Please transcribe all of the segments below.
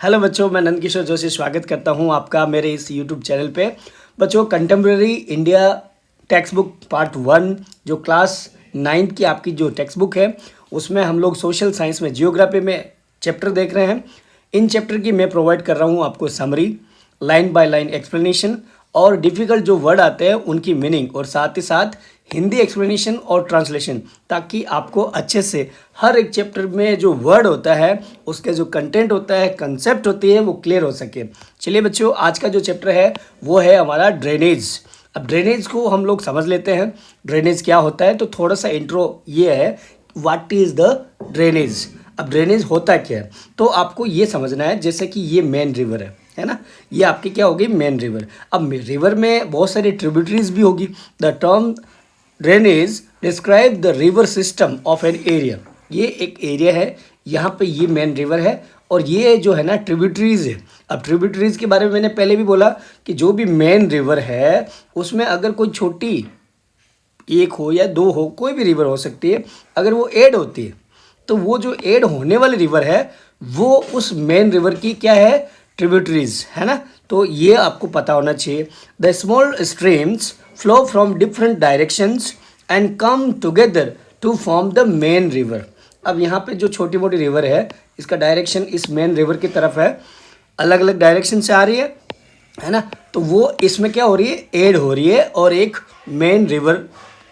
Hello बच्चों, मैं नंद किशोर जोशी स्वागत करता हूं आपका मेरे इस यूट्यूब चैनल पे। बच्चों, contemporary India text book part 1 जो क्लास 9 की आपकी जो टेक्स्ट बुक है उसमें हम लोग सोशल साइंस में जियोग्राफी में चैप्टर देख रहे हैं। इन चैप्टर की मैं प्रोवाइड कर रहा हूं आपको summary, line by line explanation और डिफ़िकल्ट जो वर्ड आते हैं उनकी मीनिंग और साथ ही साथ हिंदी एक्सप्लेनेशन और ट्रांसलेशन, ताकि आपको अच्छे से हर एक चैप्टर में जो वर्ड होता है उसके जो कंटेंट होता है, कंसेप्ट होती है, वो क्लियर हो सके। चलिए बच्चों, आज का जो चैप्टर है वो है हमारा ड्रेनेज। अब ड्रेनेज को हम लोग समझ लेते हैं, ड्रेनेज क्या होता है। तो थोड़ा सा इंट्रो ये है, व्हाट इज़ द ड्रेनेज। अब ड्रेनेज होता क्या है तो आपको ये समझना है। जैसे कि ये मेन रिवर है ना, ये आपकी क्या होगी, मेन रिवर। अब रिवर में बहुत सारी ट्रिब्यूटरीज भी होगी। The term drainage describe the river system of an area. ये एक एरिया है, यहाँ पे ये मेन रिवर है और ये जो है ना ट्रिब्यूटरीज है। अब ट्रिब्यूटरीज के बारे में मैंने पहले भी बोला कि जो भी मेन रिवर है उसमें अगर कोई छोटी एक हो या दो हो, कोई भी रिवर हो सकती है, अगर वो ऐड होती है तो वो जो ऐड होने वाली रिवर है वो उस मेन रिवर की क्या है, ट्रिब्यूटरीज है ना। तो ये आपको पता होना चाहिए। The small streams flow from different directions and come together to form the main river. अब यहाँ पे जो छोटी मोटी रिवर है इसका डायरेक्शन इस मेन रिवर की तरफ है, अलग अलग डायरेक्शन से आ रही है ना। तो वो इसमें क्या हो रही है, ऐड हो रही है और एक मेन रिवर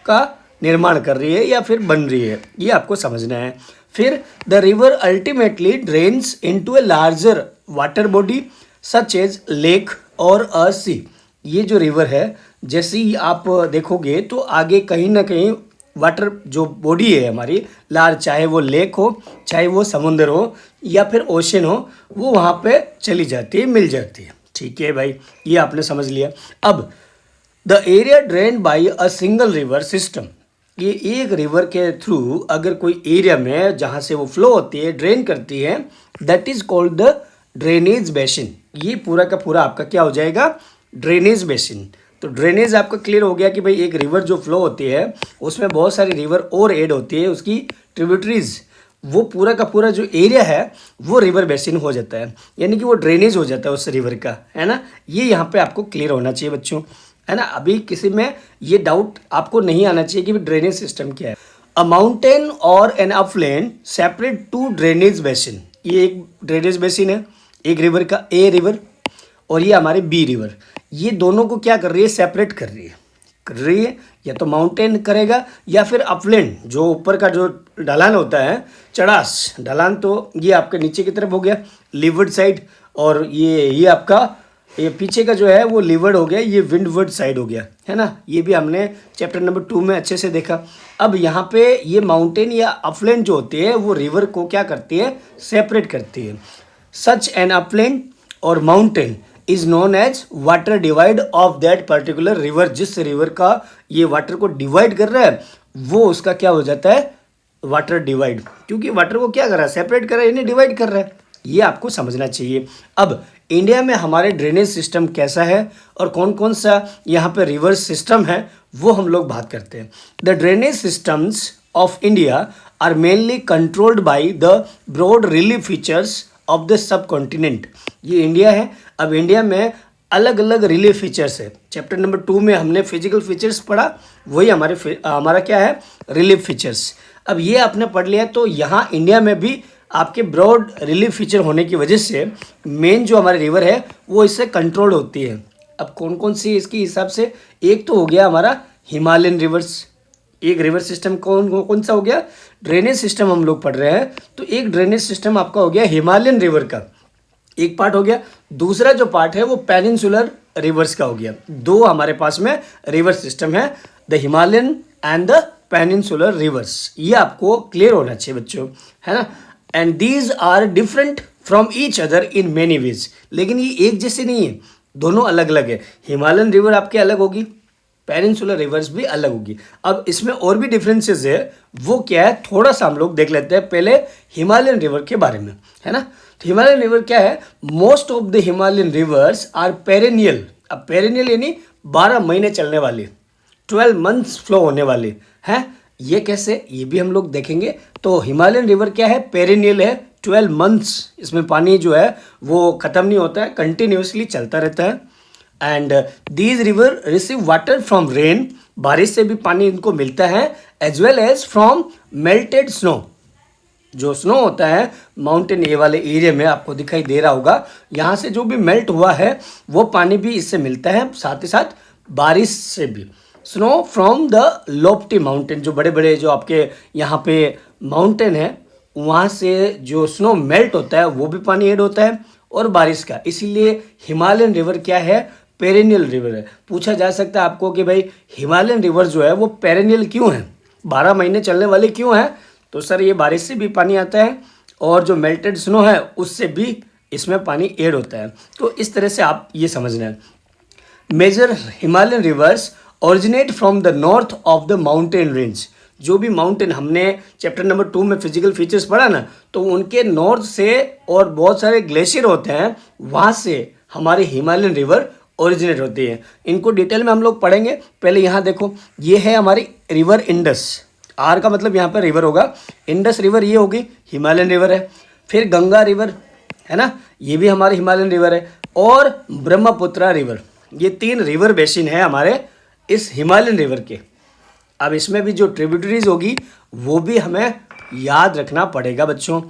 का निर्माण कर रही है या फिर बन रही है, ये आपको समझना है। फिर the river ultimately drains into a larger water body such as lake और अ सी। ये जो रिवर है जैसे ही आप देखोगे तो आगे कहीं ना कहीं वाटर जो बॉडी है हमारी लार्ज, चाहे वो लेक हो, चाहे वो समुद्र हो या फिर ओशन हो, वो वहाँ पे चली जाती है, मिल जाती है। ठीक है भाई, ये आपने समझ लिया। अब the area drain by a single river system. ये एक रिवर के थ्रू अगर कोई एरिया में जहाँ से वो फ्लो होती है, ड्रेन करती है, that is called the drainage basin. ये पूरा का पूरा आपका क्या हो जाएगा, ड्रेनेज बेसिन। तो ड्रेनेज आपका क्लियर हो गया कि भाई एक रिवर जो फ्लो होती है उसमें बहुत सारी रिवर और ऐड होती है, उसकी ट्रिब्यूटरीज, वो पूरा का पूरा जो एरिया है वो रिवर बेसिन हो जाता है, यानी कि वो ड्रेनेज हो जाता है उस रिवर का, है ना। ये यहाँ पे आपको क्लियर होना चाहिए बच्चों, है ना। अभी किसी में ये डाउट आपको नहीं आना चाहिए कि ड्रेनेज सिस्टम क्या है। अ माउंटेन और an upland separate two drainage basin. ये एक ड्रेनेज बेसिन है, एक रिवर का ए रिवर और ये हमारे बी रिवर। ये दोनों को क्या कर रही है, सेपरेट कर रही है। या तो माउंटेन करेगा या फिर अपलैंड, जो ऊपर का जो ढलान होता है, चढ़ास ढलान, तो ये आपके नीचे की तरफ हो गया लीवर्ड साइड, और ये आपका ये पीछे का जो है वो लीवर्ड हो गया, ये विंडवर्ड साइड हो गया, है ना। ये भी हमने चैप्टर नंबर 2 में अच्छे से देखा। अब यहाँ पे ये माउंटेन या अपलैंड जो होती है वो रिवर को क्या करती है, सेपरेट करती है। सच एन अपलैंड और mountain is known as water divide of that particular river. जिस रिवर का ये वाटर को डिवाइड कर रहा है वो उसका क्या हो जाता है, वाटर डिवाइड, क्योंकि वाटर को क्या कर रहा है, सेपरेट कर रहा है, इन्हें डिवाइड कर रहा है। ये आपको समझना चाहिए। अब इंडिया में हमारे ड्रेनेज सिस्टम कैसा है और कौन कौन सा यहाँ पे रिवर सिस्टम है वो हम लोग बात करते हैं। The drainage systems of India are mainly controlled by the broad relief features of the subcontinent. ये इंडिया है। अब इंडिया में अलग अलग रिलीफ फीचर्स है। चैप्टर नंबर 2 में हमने फिजिकल फीचर्स पढ़ा, वही हमारा क्या है, रिलीफ फीचर्स। अब ये आपने पढ़ लिया। तो यहाँ इंडिया में भी आपके ब्रॉड रिलीफ फीचर होने की वजह से मेन जो हमारी रिवर है वो इससे कंट्रोल होती है। अब कौन कौन सी इसके हिसाब से, एक तो हो गया हमारा हिमालयन रिवर्स, एक रिवर सिस्टम कौन सा हो गया, ड्रेनेज सिस्टम हम लोग पढ़ रहे हैं। तो एक ड्रेनेज सिस्टम आपका हो गया हिमालयन रिवर का, एक पार्ट हो गया। दूसरा जो पार्ट है वो पेनिनसुलर रिवर्स का हो गया। दो हमारे पास में रिवर सिस्टम है, the Himalayan and the peninsular rivers. ये आपको क्लियर होना चाहिए बच्चों, है ना। And these are different from each other in many ways. लेकिन ये एक जैसे नहीं है, दोनों अलग अलग है। हिमालयन रिवर आपके अलग होगी, पेनिनसुलर रिवर्स भी अलग होगी। अब इसमें और भी डिफरेंसेस है, वो क्या है थोड़ा सा हम लोग देख लेते हैं पहले हिमालयन रिवर के बारे में, है ना। तो हिमालयन रिवर क्या है, most of the Himalayan rivers are perennial. अब पेरेनियल यानी 12 महीने चलने वाली, 12 मंथ्स फ्लो होने वाली है। ये कैसे, ये भी हम लोग देखेंगे। तो हिमालयन रिवर क्या है, पेरेनियल है, 12 मंथ्स इसमें पानी जो है वो ख़त्म नहीं होता है, कंटिन्यूसली चलता रहता है। And these river receive water from rain, बारिश से भी पानी इनको मिलता है, as well as from melted snow. जो स्नो होता है माउंटेन ए वाले एरिया में आपको दिखाई दे रहा होगा, यहाँ से जो भी मेल्ट हुआ है वो पानी भी इससे मिलता है, साथ ही साथ बारिश से भी। Snow from the Loftie mountain, जो बड़े बड़े जो आपके यहाँ पे माउंटेन है वहाँ से जो स्नो मेल्ट होता है वो भी पानी ऐड होता है, और बारिश का। इसीलिए हिमालयन रिवर क्या है, पेरेनियल रिवर है। पूछा जा सकता है आपको कि भाई हिमालयन रिवर जो है वो पेरेनियल क्यों है, 12 महीने चलने वाले क्यों है? तो सर ये बारिश से भी पानी आता है और जो मेल्टेड स्नो है उससे भी इसमें पानी ऐड होता है। तो इस तरह से आप ये समझना है। Major Himalayan rivers originate from the north of the mountain range. जो भी माउंटेन हमने चैप्टर नंबर 2 में फिजिकल फीचर्स पढ़ा ना, तो उनके नॉर्थ से और बहुत सारे ग्लेशियर होते हैं, वहाँ से हमारे हिमालयन रिवर ओरिजिनेट होती है। इनको डिटेल में हम लोग पढ़ेंगे। पहले यहाँ देखो, ये है हमारी रिवर इंडस। आर का मतलब यहाँ पर रिवर होगा, इंडस रिवर ये होगी, हिमालयन रिवर है। फिर गंगा रिवर है ना, ये भी हमारी हिमालयन रिवर है। और ब्रह्मपुत्रा रिवर, ये 3 रिवर बेसिन है हमारे इस हिमालयन रिवर के। अब इसमें भी जो ट्रिब्यूटरीज होगी वो भी हमें याद रखना पड़ेगा बच्चों।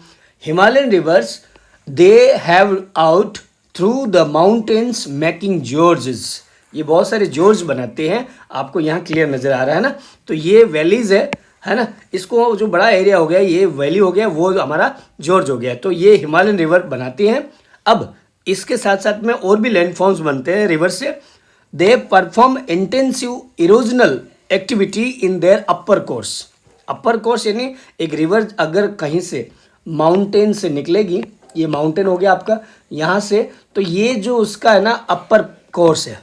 Himalayan reverse they have out through the mountains making George's. ये बहुत सारे जॉर्ज बनाते हैं, आपको यहाँ क्लियर नज़र आ रहा है ना। तो ये वैलीज है ना, इसको जो बड़ा एरिया हो गया ये वैली हो गया, वो हमारा जॉर्ज हो गया। तो ये हिमालयन रिवर बनाती हैं। अब इसके साथ साथ में और भी लैंडफॉर्म्स बनते हैं रिवर से। They perform intensive erosional activity in their upper course. Upper course यानी एक रिवर अगर कहीं से माउंटेन से निकलेगी, ये माउंटेन हो गया आपका यहाँ से, तो ये जो उसका है ना अपर कोर्स है,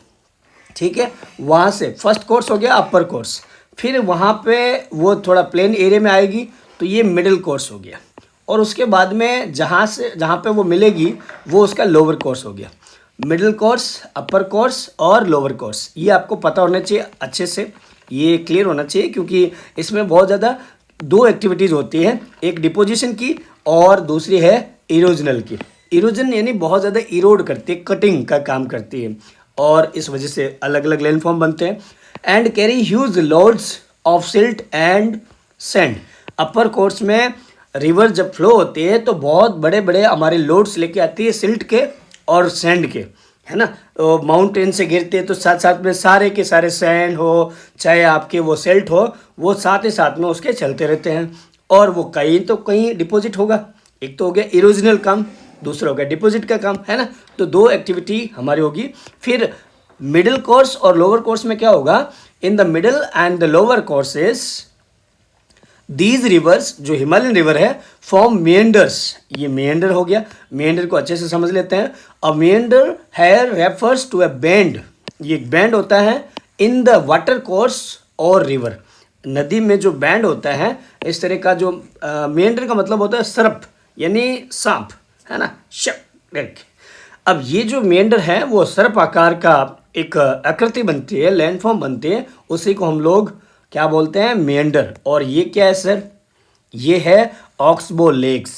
ठीक है। वहाँ से फर्स्ट कोर्स हो गया अपर कोर्स, फिर वहाँ पे वो थोड़ा प्लेन एरिया में आएगी तो ये मिडिल कोर्स हो गया, और उसके बाद में जहाँ पे वो मिलेगी वो उसका लोअर कोर्स हो गया। मिडिल कोर्स, अपर कोर्स और लोअर कोर्स, ये आपको पता होना चाहिए अच्छे से, ये क्लियर होना चाहिए, क्योंकि इसमें बहुत ज़्यादा 2 एक्टिविटीज़ होती हैं, एक डिपोजिशन की और दूसरी है इरोजनल की। इरोजन यानी बहुत ज़्यादा इरोड करती है, कटिंग का काम करती है, और इस वजह से अलग अलग लैंडफॉर्म बनते हैं। And carry huge loads of silt and sand. Upper course में रिवर जब फ्लो होती है तो बहुत बड़े बड़े हमारे लोड्स लेके आती है, सिल्ट के और सैंड के, है ना। तो माउंटेन से गिरते हैं तो साथ साथ में सारे के सारे सैंड हो चाहे आपके वो सिल्ट हो, वो साथ ही साथ में उसके चलते रहते हैं, और वो कहीं तो कहीं डिपॉजिट होगा। एक तो हो गया इरोजनल काम, दूसरा हो गया डिपॉजिट का काम, है ना। तो 2 एक्टिविटी हमारी होगी। फिर मिडिल कोर्स और लोअर कोर्स में क्या होगा, in the middle and the lower courses these rivers, जो हिमालयन रिवर है, फॉर्म मेंडर्स। ये मेंडर हो गया, मेंडर को अच्छे से समझ लेते हैं। A meander here refers to a bend, ये एक बैंड होता है इन द वाटर कोर्स और रिवर। नदी में जो बैंड होता है इस तरह का, जो मेंडर का मतलब होता है सर्प यानी सांप, है ना, शक। अब ये जो मेंडर है वो सर्प आकार का एक आकृति बनती है, लैंडफॉर्म बनती है, उसी को हम लोग क्या बोलते हैं, मेंडर। और ये क्या है सर, ये है ऑक्सबो लेक्स।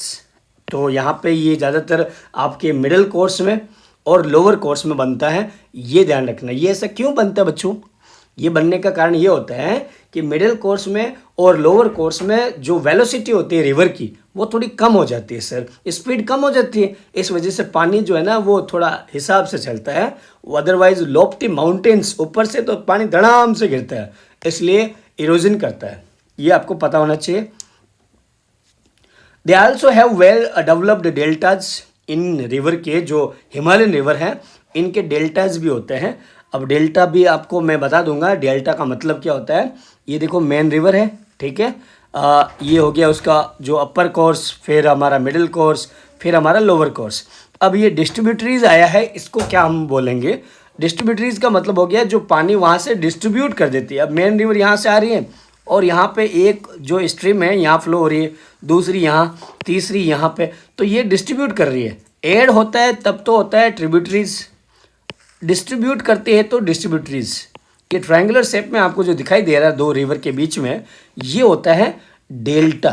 तो यहाँ पे ये ज़्यादातर आपके मिडिल कोर्स में और लोअर कोर्स में बनता है, ये ध्यान रखना। ये ऐसा क्यों बनता है बच्चों, ये बनने का कारण ये होता है कि मिडिल कोर्स में और लोअर कोर्स में जो वेलोसिटी होती है रिवर की वो थोड़ी कम हो जाती है सर, स्पीड कम हो जाती है। इस वजह से पानी जो है ना वो थोड़ा हिसाब से चलता है। अदरवाइज लोफ्टी माउंटेन्स ऊपर से तो पानी धड़ाम से गिरता है, इसलिए इरोजन करता है, ये आपको पता होना चाहिए। They also have well developed deltas in river के, जो हिमालयन रिवर हैं इनके डेल्टाज भी होते हैं। अब डेल्टा भी आपको मैं बता दूंगा, डेल्टा का मतलब क्या होता है। ये देखो मेन रिवर है, ठीक है, ये हो गया उसका जो अपर कोर्स, फिर हमारा मिडिल कोर्स, फिर हमारा लोअर कोर्स। अब ये डिस्ट्रीब्यूटरीज आया है, इसको क्या हम बोलेंगे, डिस्ट्रीब्यूटरीज का मतलब हो गया जो पानी वहाँ से डिस्ट्रीब्यूट कर देती है। अब मेन रिवर यहाँ से आ रही है और यहाँ पे एक जो स्ट्रीम है यहाँ फ्लो हो रही है, दूसरी यहाँ, तीसरी यहाँ पे, तो ये डिस्ट्रीब्यूट कर रही है। ऐड होता है तब तो होता है ट्रिब्यूटरीज, डिस्ट्रीब्यूट करते हैं तो डिस्ट्रीब्यूटरीज। ये ट्रायंगुलर शेप में आपको जो दिखाई दे रहा है 2 रिवर के बीच में, ये होता है डेल्टा।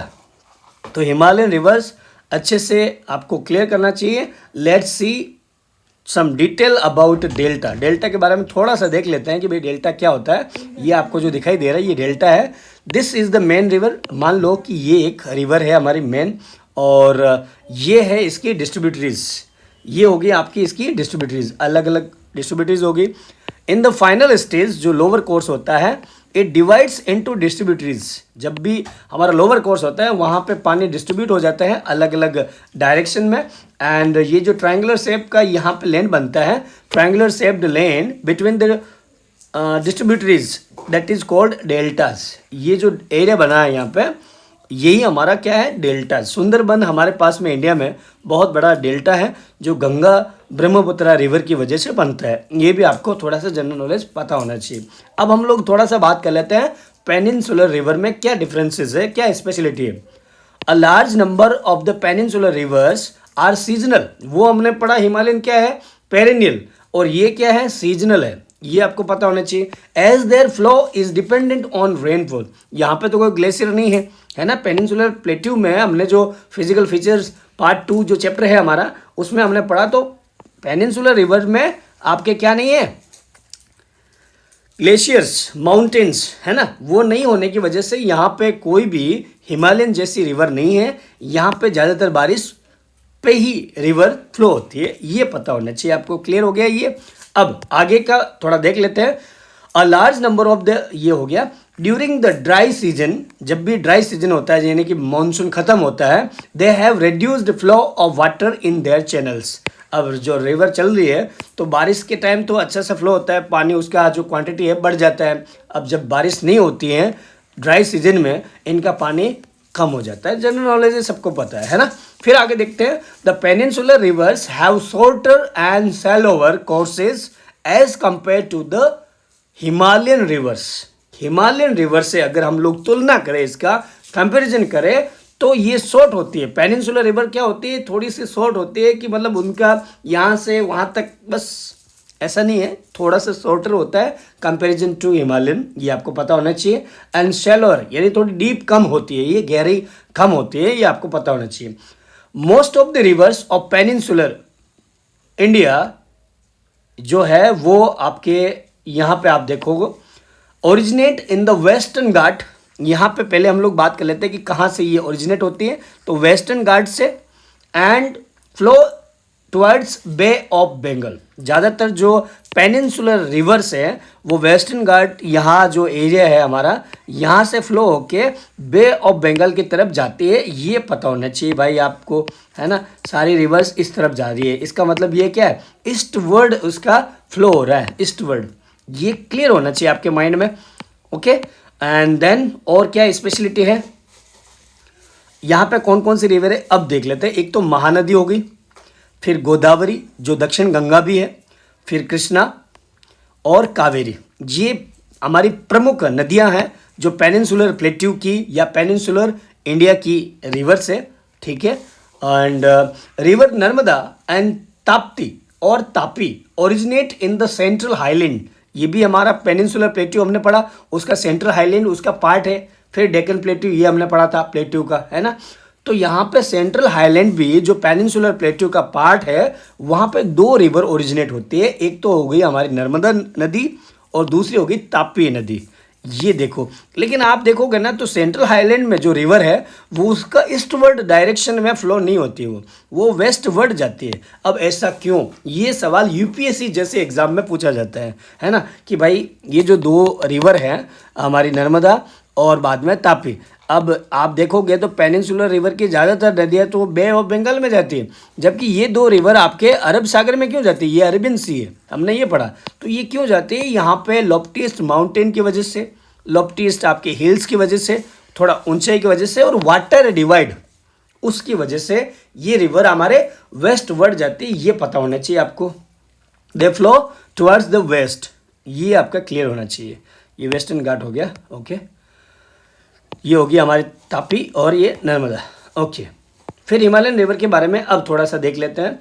तो हिमालयन रिवर्स अच्छे से आपको क्लियर करना चाहिए। Let's see some detail about delta. Delta के बारे में थोड़ा सा देख लेते हैं कि भाई डेल्टा क्या होता है। ये आपको जो दिखाई दे रहा है ये डेल्टा है। This is the main river. मान लो कि ये एक रिवर है हमारी मेन, और ये है इसकी डिस्ट्रीब्यूटरीज। ये होगी आपकी इसकी डिस्ट्रीब्यूटरीज, अलग अलग डिस्ट्रीब्यूटरीज होगी। इन द फाइनल स्टेज जो लोअर कोर्स होता है, इट डिवाइड्स इनटू डिस्ट्रीब्यूटरीज। जब भी हमारा लोअर कोर्स होता है वहाँ पे पानी डिस्ट्रीब्यूट हो जाता है अलग अलग डायरेक्शन में। एंड ये जो ट्रायंगुलर शेप का यहाँ पे लेन बनता है, triangular shaped lane between the distributaries, that is called deltas. ये जो एरिया बना है यहाँ पे, यही हमारा क्या है, डेल्टा। सुंदरबन हमारे पास में इंडिया में बहुत बड़ा डेल्टा है जो गंगा ब्रह्मपुत्र रिवर की वजह से बनता है। ये भी आपको थोड़ा सा जनरल नॉलेज पता होना चाहिए। अब हम लोग थोड़ा सा बात कर लेते हैं पेनिनसुलर रिवर में क्या डिफरेंसेस है, क्या स्पेशलिटी है। A large number of the peninsular rivers are seasonal. वो हमने पढ़ा हिमालयन क्या है, पेरिनियल, और ये क्या है, सीजनल है। ये आपको पता होना चाहिए। As their flow is dependent on rainfall. यहाँ पे तो कोई ग्लेशियर नहीं है ना। पेनिनसुलर प्लेट्यू में हमने जो फिजिकल फीचर्स पार्ट 2 जो चैप्टर है हमारा, उसमें हमने पढ़ा, तो पेनिनसुलर रिवर में आपके क्या नहीं है, ग्लेशियर्स, माउंटेन्स, है ना, वो नहीं होने की वजह से यहाँ पे कोई भी हिमालयन जैसी रिवर नहीं है। यहाँ पे ज़्यादातर बारिश पे ही रिवर फ्लो होती है। ये पता होना चाहिए आपको। क्लियर हो गया ये। अब आगे का थोड़ा देख लेते हैं। अ लार्ज नंबर ऑफ द, ये हो गया ड्यूरिंग द ड्राई सीजन। जब भी ड्राई सीजन होता है यानी कि मानसून खत्म होता है, they have reduced flow of water in their channels. अब जो रिवर चल रही है तो बारिश के टाइम तो अच्छा सा फ्लो होता है, पानी उसका जो क्वांटिटी है बढ़ जाता है। अब जब बारिश नहीं होती है ड्राई सीजन में, इनका पानी कम हो जाता है। जनरल नॉलेज है, सबको पता है ना। फिर आगे देखते हैं। The peninsular rivers have shorter and shallower courses as compare to the Himalayan rivers. Himalayan river से अगर हम लोग तुलना करें, इसका कंपैरिजन करें, तो ये शॉर्ट होती है। पेनिनसुलर रिवर क्या होती है, थोड़ी सी शॉर्ट होती है, कि मतलब उनका यहाँ से वहाँ तक बस ऐसा नहीं है, थोड़ा सा शॉर्टर होता है कंपैरिजन टू हिमालयन। ये आपको पता होना चाहिए। एंड शैलोअर यानी थोड़ी डीप कम होती है, ये गहरी कम होती है, ये आपको पता होना चाहिए। Most of the reverse of peninsular India जो है वो आपके यहाँ पे आप देखोगे ओरिजिनेट इन द वेस्टर्न घाट। यहाँ पे पहले हम लोग बात कर लेते हैं कि कहाँ से ये ओरिजिनेट होती है, तो वेस्टर्न घाट से, and flow towards bay of Bengal. ज़्यादातर जो पेनिनसुलर रिवर्स है वो वेस्टर्न घाट, यहाँ जो एरिया है हमारा, यहाँ से फ्लो होके बे ऑफ बंगाल की तरफ जाती है। ये पता होना चाहिए भाई आपको, है ना। सारी रिवर्स इस तरफ जा रही है, इसका मतलब ये क्या है, ईस्टवर्ड उसका फ्लो हो रहा है, ईस्टवर्ड। ये क्लियर होना चाहिए आपके माइंड में। ओके, एंड देन और क्या स्पेशलिटी है यहाँ पे, कौन कौन सी रिवर है अब देख लेते हैं। एक तो महानदी हो गई, फिर गोदावरी जो दक्षिण गंगा भी है, फिर कृष्णा और कावेरी। ये हमारी प्रमुख नदियां हैं जो पेनिनसुलर प्लेट्यू की या पेनिनसुलर इंडिया की रिवर्स है, ठीक है। And river Narmada and Tapti और Tapi originate in the central highland. ये भी हमारा पेनिनसुलर प्लेट्यू हमने पढ़ा, उसका सेंट्रल हाईलैंड उसका पार्ट है। फिर डेक्कन प्लेट्यू ये हमने पढ़ा था प्लेट्यू का, है ना। तो यहाँ पे सेंट्रल हाईलैंड भी जो पेनिनसुलर प्लेट्यू का पार्ट है, वहाँ पे 2 रिवर ओरिजिनेट होती है। एक तो हो गई हमारी नर्मदा नदी और दूसरी हो गई तापी नदी। ये देखो, लेकिन आप देखोगे ना तो सेंट्रल हाईलैंड में जो रिवर है वो उसका ईस्टवर्ड डायरेक्शन में फ्लो नहीं होती, वो वेस्टवर्ड जाती है। अब ऐसा क्यों, ये सवाल यूपीएससी जैसे एग्जाम में पूछा जाता है ना, कि भाई ये जो 2 रिवर हैं हमारी नर्मदा और बाद में तापी, अब आप देखोगे तो पेनिनसुलर रिवर की ज़्यादातर नदियाँ तो बे ऑफ बंगाल में जाती है, जबकि ये 2 रिवर आपके अरब सागर में क्यों जाती है, ये अरेबियन सी है, हमने ये पढ़ा। तो ये क्यों जाती है, यहाँ पे लॉफ्टीएस्ट माउंटेन की वजह से, लॉफ्टीएस्ट आपके हिल्स की वजह से, थोड़ा ऊंचाई की वजह से, और वाटर डिवाइड उसकी वजह से ये रिवर हमारे वेस्टवर्ड जाती है। ये पता होना चाहिए आपको। दे फ्लो टुवर्ड्स द वेस्ट, ये आपका क्लियर होना चाहिए। ये वेस्टर्न घाट हो गया, ओके। ये होगी हमारी तापी और ये नर्मदा, ओके। फिर हिमालयन रिवर के बारे में अब थोड़ा सा देख लेते हैं,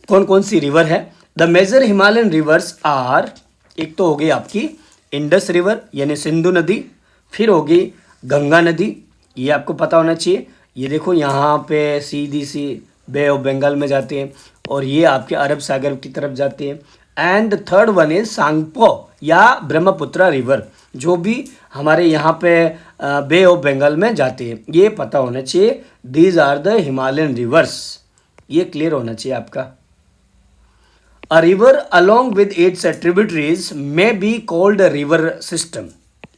कौन कौन सी रिवर है। The major Himalayan rivers are, एक तो होगी आपकी इंडस रिवर यानी सिंधु नदी, फिर होगी गंगा नदी, ये आपको पता होना चाहिए। ये देखो यहाँ पे सीधी सी बे ऑफ बंगाल में जाती है और ये आपके अरब सागर की तरफ जाती है। And third one is Tsangpo या ब्रह्मपुत्र रिवर, जो भी हमारे यहाँ पे बे ऑफ बंगाल में जाती है। ये पता होना चाहिए। These are the Himalayan rivers, ये क्लियर होना चाहिए आपका। A river along with its tributaries may be called a river system।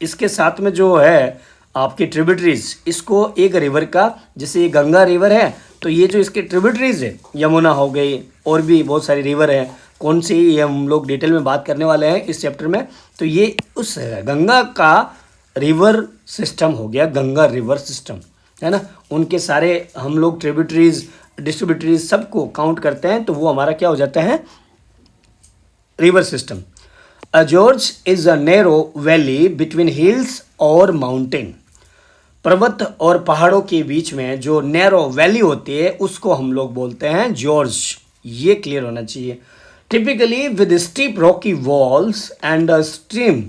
इसके साथ में जो है आपके ट्रिब्यूटरीज, इसको एक रिवर का, जैसे ये गंगा रिवर है तो ये जो इसके ट्रिब्यूटरीज है, यमुना हो गई और भी बहुत सारी रिवर है, कौन सी ये हम लोग डिटेल में बात करने वाले हैं इस चैप्टर में। तो ये उस गंगा का रिवर सिस्टम हो गया, गंगा रिवर सिस्टम है ना। उनके सारे हम लोग ट्रिब्यूटरीज डिस्ट्रीब्यूटरीज सबको काउंट करते हैं तो वो हमारा क्या हो जाता है, river system. A George is a narrow valley between hills और माउंटेन। पर्वत और पहाड़ों के बीच में जो नैरो वैली होती है उसको हम लोग बोलते हैं जॉर्ज। ये क्लियर होना चाहिए। Typically with steep Rocky walls and a stream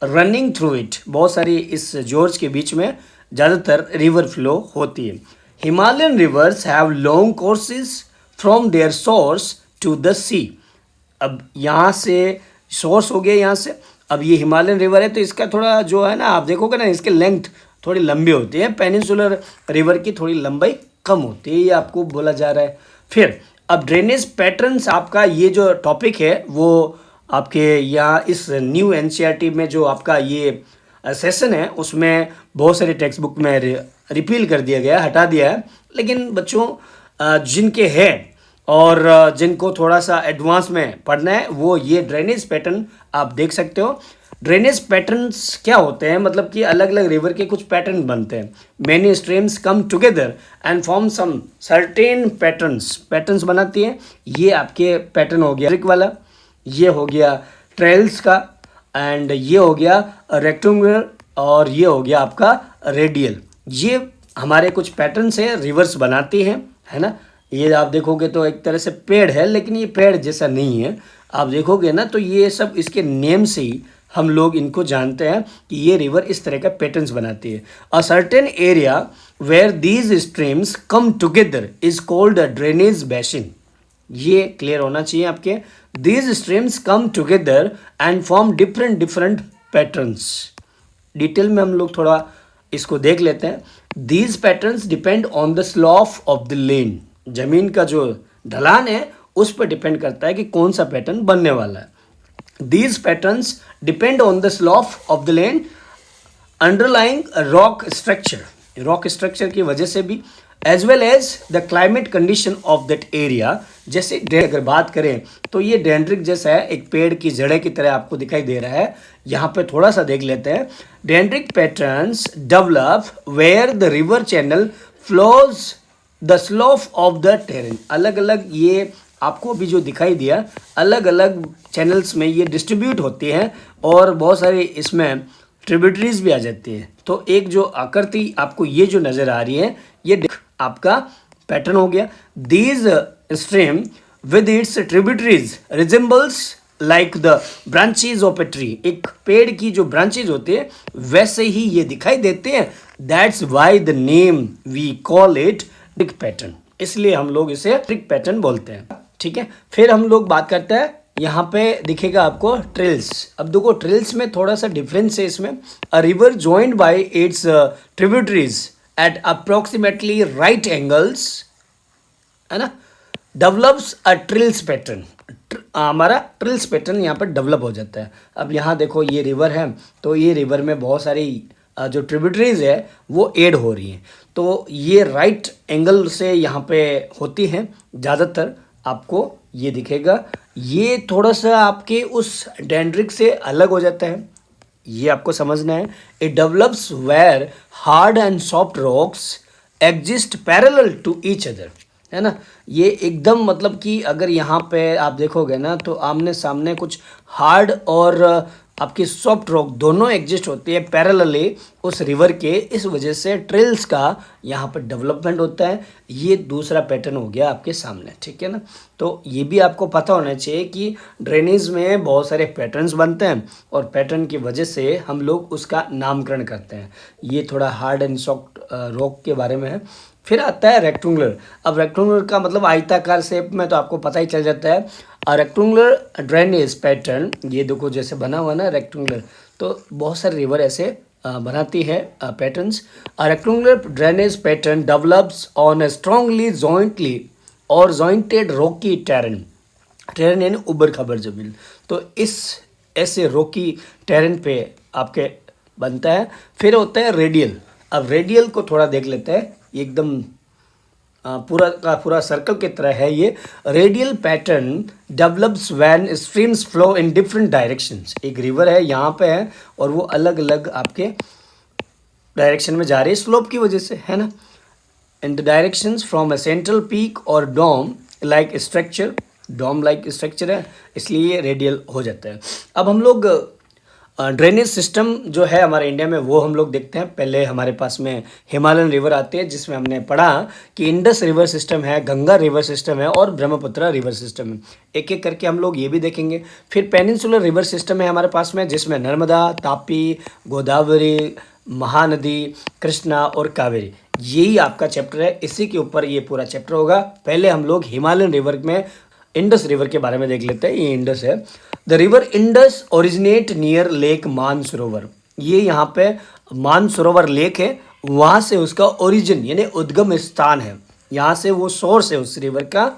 running through it. बहुत सारी इस जॉर्ज के बीच में ज़्यादातर रिवर फ्लो होती है। Himalayan rivers have long courses from their source to the sea. अब यहाँ से सोर्स हो गया यहाँ से, अब ये हिमालयन रिवर है तो इसका थोड़ा जो है ना, आप देखोगे ना इसके लेंथ थोड़ी लंबी होती है। पेनिनसुलर रिवर की थोड़ी लंबाई कम होती है, ये आपको बोला जा रहा है। फिर अब ड्रेनेज पैटर्न्स, आपका ये जो टॉपिक है वो आपके यहाँ इस न्यू एनसीईआरटी में जो आपका ये सेशन है उसमें बहुत सारे टेक्स्ट बुक में रिपील कर दिया गया, हटा दिया है। लेकिन बच्चों जिनके है और जिनको थोड़ा सा एडवांस में पढ़ना है वो ये ड्रेनेज पैटर्न आप देख सकते हो। ड्रेनेज पैटर्न्स क्या होते हैं, मतलब कि अलग अलग रिवर के कुछ पैटर्न बनते हैं। Many streams come together and form some certain patterns बनाती है। ये आपके पैटर्न हो गया ट्रिक वाला, ये हो गया ट्रेल्स का, एंड ये हो गया रेक्टेंगुलर, और ये हो गया आपका रेडियल। ये हमारे कुछ पैटर्न से रिवर्स बनाती हैं, है ना। ये आप देखोगे तो एक तरह से पेड़ है, लेकिन ये पेड़ जैसा नहीं है। आप देखोगे ना तो ये सब इसके नेम से ही हम लोग इनको जानते हैं कि ये रिवर इस तरह का पैटर्न्स बनाती है। A certain area where these streams come together is called a drainage basin. ये क्लियर होना चाहिए आपके। These streams come together and form different patterns. Detail में हम लोग थोड़ा इसको देख लेते हैं। These patterns depend on the slope of the land. जमीन का जो ढलान है उस पर डिपेंड करता है कि कौन सा पैटर्न बनने वाला है। These patterns depend on the slope of the land underlying rock structure की वजह से भी, as well as the climate condition of that area. जैसे अगर बात करें तो ये डेंड्रिक जैसा है, एक पेड़ की जड़े की तरह आपको दिखाई दे रहा है। यहाँ पे थोड़ा सा देख लेते हैं। Dendritic patterns develop where the river channel flows the slope of the terrain. अलग अलग ये आपको अभी जो दिखाई दिया, अलग अलग चैनल्स में ये डिस्ट्रीब्यूट होती हैं और बहुत सारी इसमें ट्रिब्यूटरीज भी आ जाती है। तो एक जो आकृति आपको ये जो नज़र आ रही है, ये आपका पैटर्न हो गया। These stream with its tributaries resembles like the branches of a tree. एक पेड़ की जो ब्रांचेज होते हैं वैसे ही ये दिखाई देते हैं। That's why the name we call it trick pattern, इसलिए हम लोग इसे ट्रिक पैटर्न बोलते हैं। ठीक है, फिर हम लोग बात करते हैं, यहाँ पे दिखेगा आपको ट्रिल्स। अब देखो ट्रिल्स में थोड़ा सा डिफरेंस है इसमें। A river joined by its tributaries at approximately right angles, है ना, डेवलप्स अ ट्रिल्स पैटर्न। हमारा ट्रिल्स पैटर्न यहाँ पर डेवलप हो जाता है। अब यहाँ देखो ये रिवर है तो ये रिवर में बहुत सारी जो ट्रिब्यूटरीज है वो ऐड हो रही हैं, तो ये राइट एंगल से यहाँ पे होती हैं ज़्यादातर। आपको ये दिखेगा, ये थोड़ा सा आपके उस डेंड्रिक से अलग हो जाता है, ये आपको समझना है। It develops where hard and soft rocks exist parallel to each other, है ना। ये एकदम मतलब कि अगर यहाँ पे आप देखोगे ना तो आमने सामने कुछ हार्ड और आपकी सॉफ्ट रॉक दोनों एग्जिस्ट होती है पैरेलली उस रिवर के। इस वजह से ट्रेल्स का यहाँ पर डेवलपमेंट होता है। ये दूसरा पैटर्न हो गया आपके सामने, ठीक है ना। तो ये भी आपको पता होना चाहिए कि ड्रेनेज में बहुत सारे पैटर्न्स बनते हैं और पैटर्न की वजह से हम लोग उसका नामकरण करते हैं। ये थोड़ा हार्ड एंड सॉफ्ट रॉक के बारे में है। फिर आता है रेक्टेंगुलर। अब रेक्टेंगुलर का मतलब आयताकार शेप में तो आपको पता ही चल जाता है। रेक्टेंगुलर ड्रेनेज पैटर्न, ये देखो जैसे बना हुआ ना रेक्टेंगुलर, तो बहुत सारे रिवर ऐसे बनाती है patterns. Rectangular drainage pattern develops on A strongly jointly और जॉइंटेड रॉकी टेरेन। टेरेन यानी उबड़ खाबड़ जमीन, तो इस ऐसे रॉकी टेरेन पे आपके बनता है। फिर होता है रेडियल। अब रेडियल को थोड़ा देख लेते हैं, एकदम पूरा का पूरा सर्कल की तरह है ये। Radial pattern develops when streams flow in different directions. एक रिवर है यहाँ पे है और वो अलग अलग आपके डायरेक्शन में जा रही है स्लोप की वजह से, है ना। In the directions from a central peak और डोम लाइक स्ट्रक्चर, डोम लाइक स्ट्रक्चर है, इसलिए रेडियल हो जाता है। अब हम लोग ड्रेनेज सिस्टम जो है हमारे इंडिया में वो हम लोग देखते हैं। पहले हमारे पास में हिमालयन रिवर आते हैं, जिसमें हमने पढ़ा कि इंडस रिवर सिस्टम है, गंगा रिवर सिस्टम है और ब्रह्मपुत्र रिवर सिस्टम है। एक एक करके हम लोग ये भी देखेंगे। फिर पेनिनसुलर रिवर सिस्टम है हमारे पास में, जिसमें नर्मदा, तापी, गोदावरी, महानदी, कृष्णा और कावेरी, यही आपका चैप्टर है। इसी के ऊपर ये पूरा चैप्टर होगा। पहले हम लोग हिमालयन रिवर में इंडस रिवर के बारे में देख लेते हैं। ये इंडस है। The river Indus originate near lake Mansarovar. ये यहाँ पे मानसरोवर लेक है, वहाँ से उसका ओरिजिन यानी उद्गम स्थान है, यहाँ से वो सोर्स है उस रिवर का।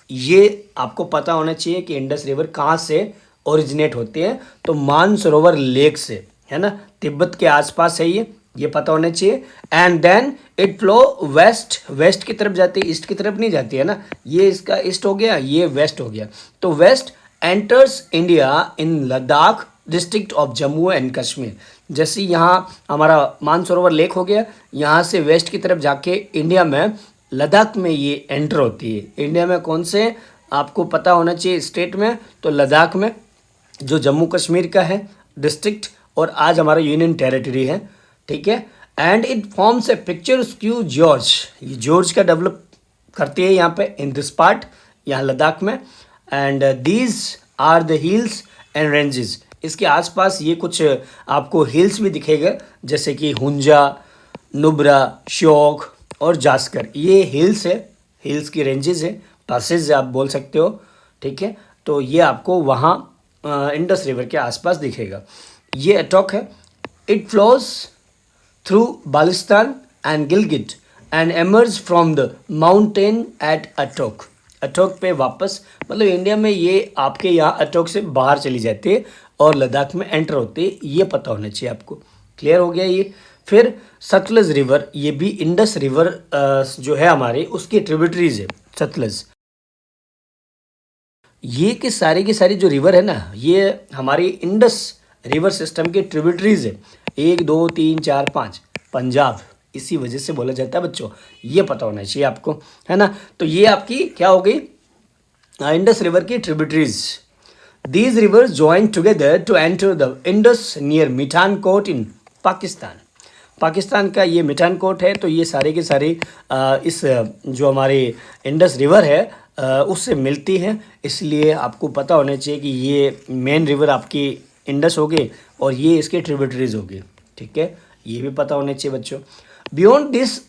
ये आपको पता होना चाहिए कि इंडस रिवर कहाँ से ओरिजिनेट होती है, तो मानसरोवर लेक से, है ना। तिब्बत के आसपास है ये पता होना चाहिए। And then it flow west, west की तरफ जाती है, ईस्ट की तरफ नहीं जाती है ना। ये इसका ईस्ट हो गया, ये वेस्ट हो गया। तो west enters India in Ladakh district of Jammu and Kashmir. जैसे यहाँ हमारा मानसरोवर लेक हो गया, यहाँ से वेस्ट की तरफ जाके इंडिया में लद्दाख में ये एंटर होती है। इंडिया में कौन से आपको पता होना चाहिए स्टेट में, तो लद्दाख में, जो जम्मू कश्मीर का है डिस्ट्रिक्ट और आज हमारा यूनियन टेरिटरी है, ठीक है। And it forms a picturesque gorge, ये जॉर्ज का डेवलप करती है यहाँ पे इन दिस पार्ट, यहाँ लद्दाख में। And these are the hills and ranges. इसके आसपास ये कुछ आपको हिल्स भी दिखेगा, जैसे कि हुंजा, नुब्रा, श्योक और जास्कर, ये हिल्स है, हिल्स की रेंजेस है, पासेज आप बोल सकते हो, ठीक है। तो ये आपको वहाँ इंडस रिवर के आसपास दिखेगा। ये अटॉक है। It flows through Baltistan and Gilgit and emerge from the mountain at Attock. Attock पे वापस, मतलब इंडिया में ये आपके यहाँ अटोक से बाहर चली जाती है और लद्दाख में एंटर होती है, ये पता होना चाहिए आपको। क्लियर हो गया ये। फिर सतलज रिवर, ये भी इंडस रिवर जो है हमारी उसकी ट्रिब्यूटरीज है सतलज। ये कि सारी की सारी जो रिवर है ना, ये हमारी इंडस रिवर सिस्टम की ट्रिब्यूटरीज है। 1 2 3 4 5 पंजाब, इसी वजह से बोला जाता है बच्चों, ये पता होना चाहिए आपको, है ना। तो ये आपकी क्या हो गई, इंडस रिवर की tributaries. These rivers join together to enter the Indus near Mithankot in Pakistan. Pakistan का ये मिठानकोट है। तो ये सारे के सारे इस जो हमारी इंडस रिवर है उससे मिलती हैं, इसलिए आपको पता होना चाहिए कि ये मेन रिवर आपकी इंडस होगी और ये इसके ट्रिब्यूटरीज होगी, ठीक है। ये भी पता होना चाहिए बच्चों। Beyond this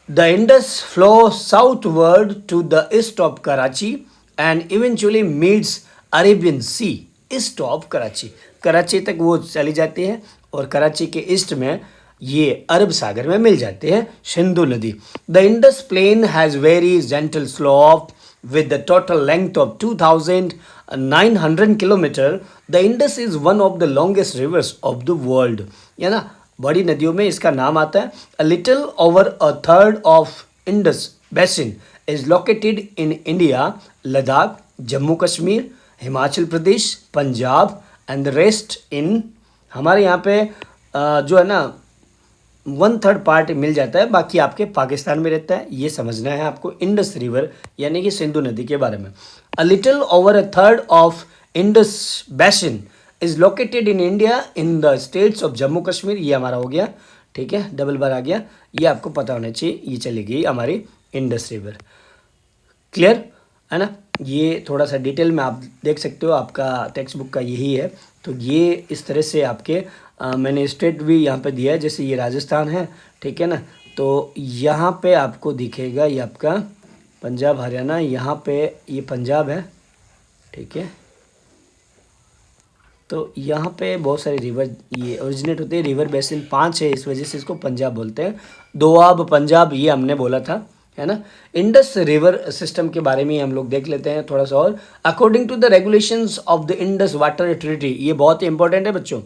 the Indus flow southward to the east of Karachi and eventually meets Arabian sea east of Karachi. Karachi तक वो चली जाती है और कराची के ईस्ट में ये अरब सागर में मिल जाते हैं, सिंधु नदी। The Indus plain has very gentle slope with the total length of 2,900 kilometre. The Indus is one of the longest rivers of the world, है ना। बड़ी नदियों में इसका नाम आता है। A little over a third of Indus basin is located in India, Ladakh, Jammu Kashmir, Himachal Pradesh, Punjab and the rest in, हमारे यहाँ पे जो है ना 1/3 पार्ट मिल जाता है, बाकी आपके पाकिस्तान में रहता है। ये समझना है आपको इंडस रिवर यानी कि सिंधु नदी के बारे में। अ little over a third of Indus basin is located in India in the states of Jammu Kashmir. ये हमारा हो गया, ठीक है, डबल बार आ गया, ये आपको पता होना चाहिए। ये चली गई हमारी इंडस रिवर। क्लियर है ना। ये थोड़ा सा डिटेल में आप देख सकते हो, आपका टेक्स्ट बुक का यही है। तो ये इस तरह से आपके मैंने स्टेट भी यहाँ पे दिया है, जैसे ये राजस्थान है, ठीक है ना। तो यहाँ पे आपको दिखेगा ये आपका पंजाब हरियाणा, यहाँ पे ये पंजाब है, ठीक है। तो यहाँ पे बहुत सारे रिवर ये ओरिजिनेट होते हैं, रिवर बेसिन 5 है, इस वजह से इसको पंजाब बोलते हैं। दोआब पंजाब ये हमने बोला था, है ना। इंडस रिवर सिस्टम के बारे में हम लोग देख लेते हैं थोड़ा सा और। According to the regulations of the Indus water treaty, ये बहुत ही इंपॉर्टेंट है बच्चों।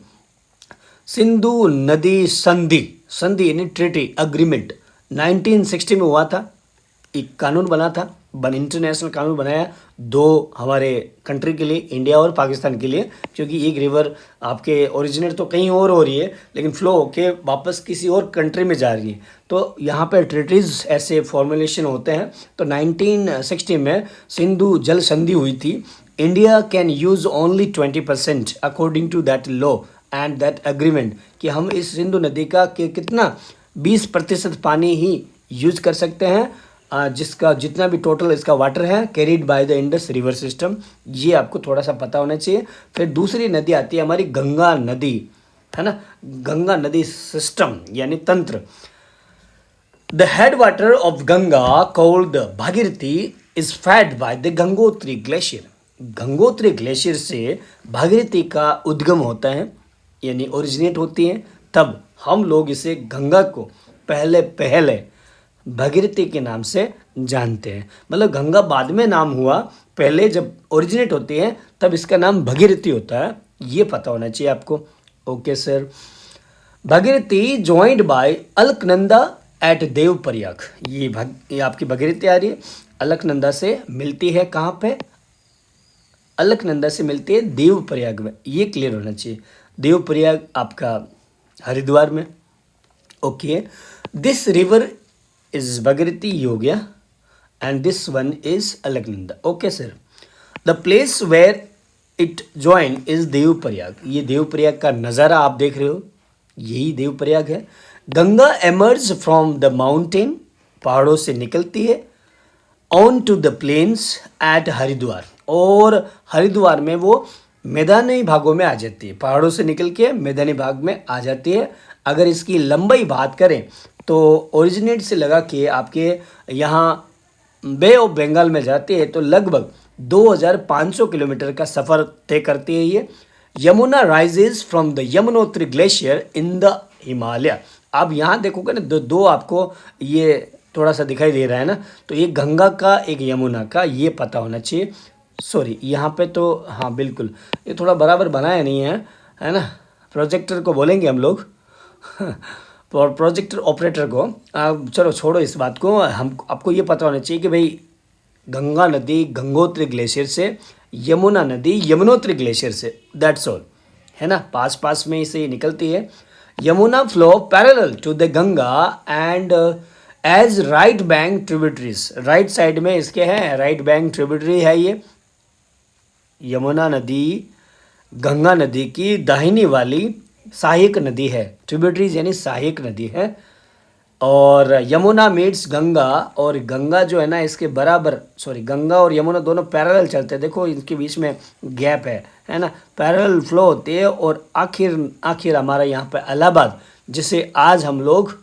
सिंधु नदी संधि, संधि यानी ट्रीटी अग्रीमेंट 1960 में हुआ था। एक कानून बना था, इंटरनेशनल कानून बनाया दो हमारे कंट्री के लिए, इंडिया और पाकिस्तान के लिए, क्योंकि एक रिवर आपके ओरिजिनेट तो कहीं और हो रही है लेकिन फ्लो होके वापस किसी और कंट्री में जा रही है, तो यहाँ पे ट्रीटीज़ ऐसे फॉर्मुलेशन होते हैं। तो 1960 में सिंधु जल संधि हुई थी। India can use only 20% according to that law and that agreement, कि हम इस सिंधु नदी का कितना 20% पानी ही यूज़ कर सकते हैं, जिसका जितना भी टोटल इसका वाटर है carried by the Indus river system. ये आपको थोड़ा सा पता होना चाहिए। फिर दूसरी नदी आती है हमारी गंगा नदी, है ना। गंगा नदी सिस्टम यानी तंत्र। The head water of Ganga called Bhagirathi is fed by the Gangotri glacier. Gangotri glacier से भागीरथी का उद्गम होता है, यानी ओरिजिनेट होती है। तब हम लोग इसे गंगा को पहले भागीरथी के नाम से जानते हैं। मतलब गंगा बाद में नाम हुआ, पहले जब ओरिजिनेट होती है तब इसका नाम भागीरथी होता है, ये पता होना चाहिए आपको। Okay sir. Bhagirathi joined by Alaknanda at Devprayag. ये आपकी भागीरथी आ रही है, अलकनंदा से मिलती है कहाँ पे? अलकनंदा से मिलती है देवप्रयाग में, ये क्लियर होना चाहिए। देवप्रयाग आपका हरिद्वार में। Okay, this river is Bhagirathi, ये हो गया, and this one is Alaknanda. Okay sir. The place where it join is Devprayag. ये देवप्रयाग का नज़ारा आप देख रहे हो, यही देवप्रयाग है। Ganga emerge from the mountain, पहाड़ों से निकलती है, on to the plains at Haridwar, और हरिद्वार में वो मैदानी भागों में आ जाती है, पहाड़ों से निकल के मैदानी भाग में आ जाती है। अगर इसकी लंबाई बात करें तो ओरिजिनेट से लगा के आपके यहाँ बे ऑफ बंगाल में जाती है, तो लगभग 2500 किलोमीटर का सफ़र तय करती है ये। Yamuna rises from the Yamunotri glacier in the Himalaya. आप यहाँ देखोगे ना, दो आपको ये थोड़ा सा दिखाई दे रहा है ना, तो एक गंगा का एक यमुना का, ये पता होना चाहिए। सॉरी, यहाँ पे तो हाँ बिल्कुल ये थोड़ा बराबर बनाया नहीं है ना। प्रोजेक्टर को बोलेंगे हम लोग और प्रोजेक्टर ऑपरेटर को। चलो छोड़ो इस बात को, हम आपको ये पता होना चाहिए कि भाई गंगा नदी गंगोत्री ग्लेशियर से, यमुना नदी यमुनोत्री ग्लेशियर से, दैट्स ऑल, है ना। पास पास में इसे निकलती है। Yamuna flow parallel to the Ganga and as right bank tributaries. Right side में इसके हैं राइट बैंक ट्रिब्यूटरी है ये। यमुना नदी गंगा नदी की दाहिनी वाली सहायक नदी है, ट्रिब्यूटरीज यानी सहायक नदी है। और यमुना मीट्स गंगा, और गंगा जो है ना इसके बराबर, सॉरी गंगा और यमुना दोनों पैरेलल चलते हैं, देखो इनके बीच में गैप है ना, पैरेलल फ्लो होती है। और आखिर हमारा यहाँ पे इलाहाबाद, जिसे आज हम लोग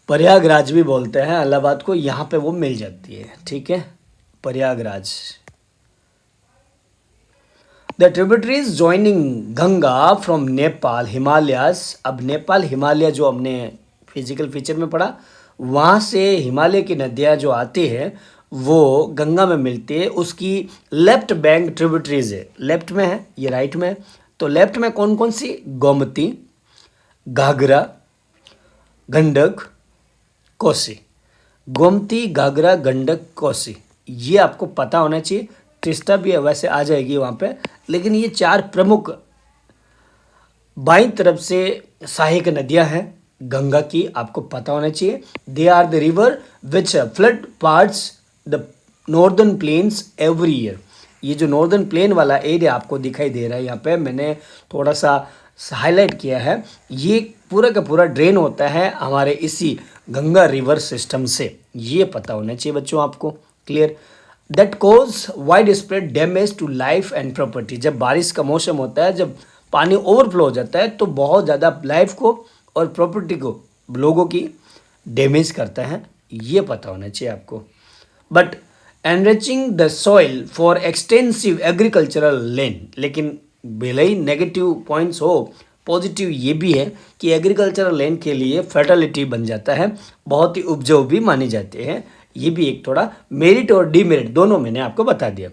प्रयागराज भी बोलते हैं, इलाहाबाद को, यहाँ पे वो मिल जाती है, ठीक है, Prayagraj. The tributaries joining Ganga from Nepal Himalayas. अब नेपाल हिमालय जो हमने फिजिकल फीचर में पढ़ा, वहाँ से हिमालय की नदियाँ जो आती है वो गंगा में मिलती है। उसकी लेफ्ट बैंक ट्रिब्यूटरीज है, लेफ्ट में है, ये राइट में है। तो लेफ्ट में कौन कौन सी? गोमती, घाघरा, गंडक, कोसी। गोमती, घाघरा, गंडक, कोसी, ये आपको पता होना चाहिए। तीस्ता भी वैसे आ जाएगी वहाँ पे, लेकिन ये चार प्रमुख बाईं तरफ से सहायक नदियाँ हैं गंगा की, आपको पता होना चाहिए। They are the river which flood parts the northern plains every year. ये जो नॉर्दर्न प्लेन वाला एरिया आपको दिखाई दे रहा है, यहाँ पे मैंने थोड़ा सा हाईलाइट किया है, ये पूरा का पूरा ड्रेन होता है हमारे इसी गंगा रिवर सिस्टम से, ये पता होना चाहिए बच्चों आपको। Clear? That cause widespread damage to life and property. जब बारिश का मौसम होता है, जब पानी ओवरफ्लो हो जाता है, तो बहुत ज़्यादा लाइफ को और प्रॉपर्टी को लोगों की डैमेज करता है, ये पता होना चाहिए आपको। But enriching the soil for extensive agricultural land, लेकिन भले ही नेगेटिव पॉइंट्स हो, पॉजिटिव ये भी है कि एग्रीकल्चरल लैंड के लिए फर्टिलिटी बन जाता है, बहुत ही उपजाऊ भी माने जाते हैं। ये भी एक थोड़ा मेरिट और डीमेरिट दोनों मैंने आपको बता दिया।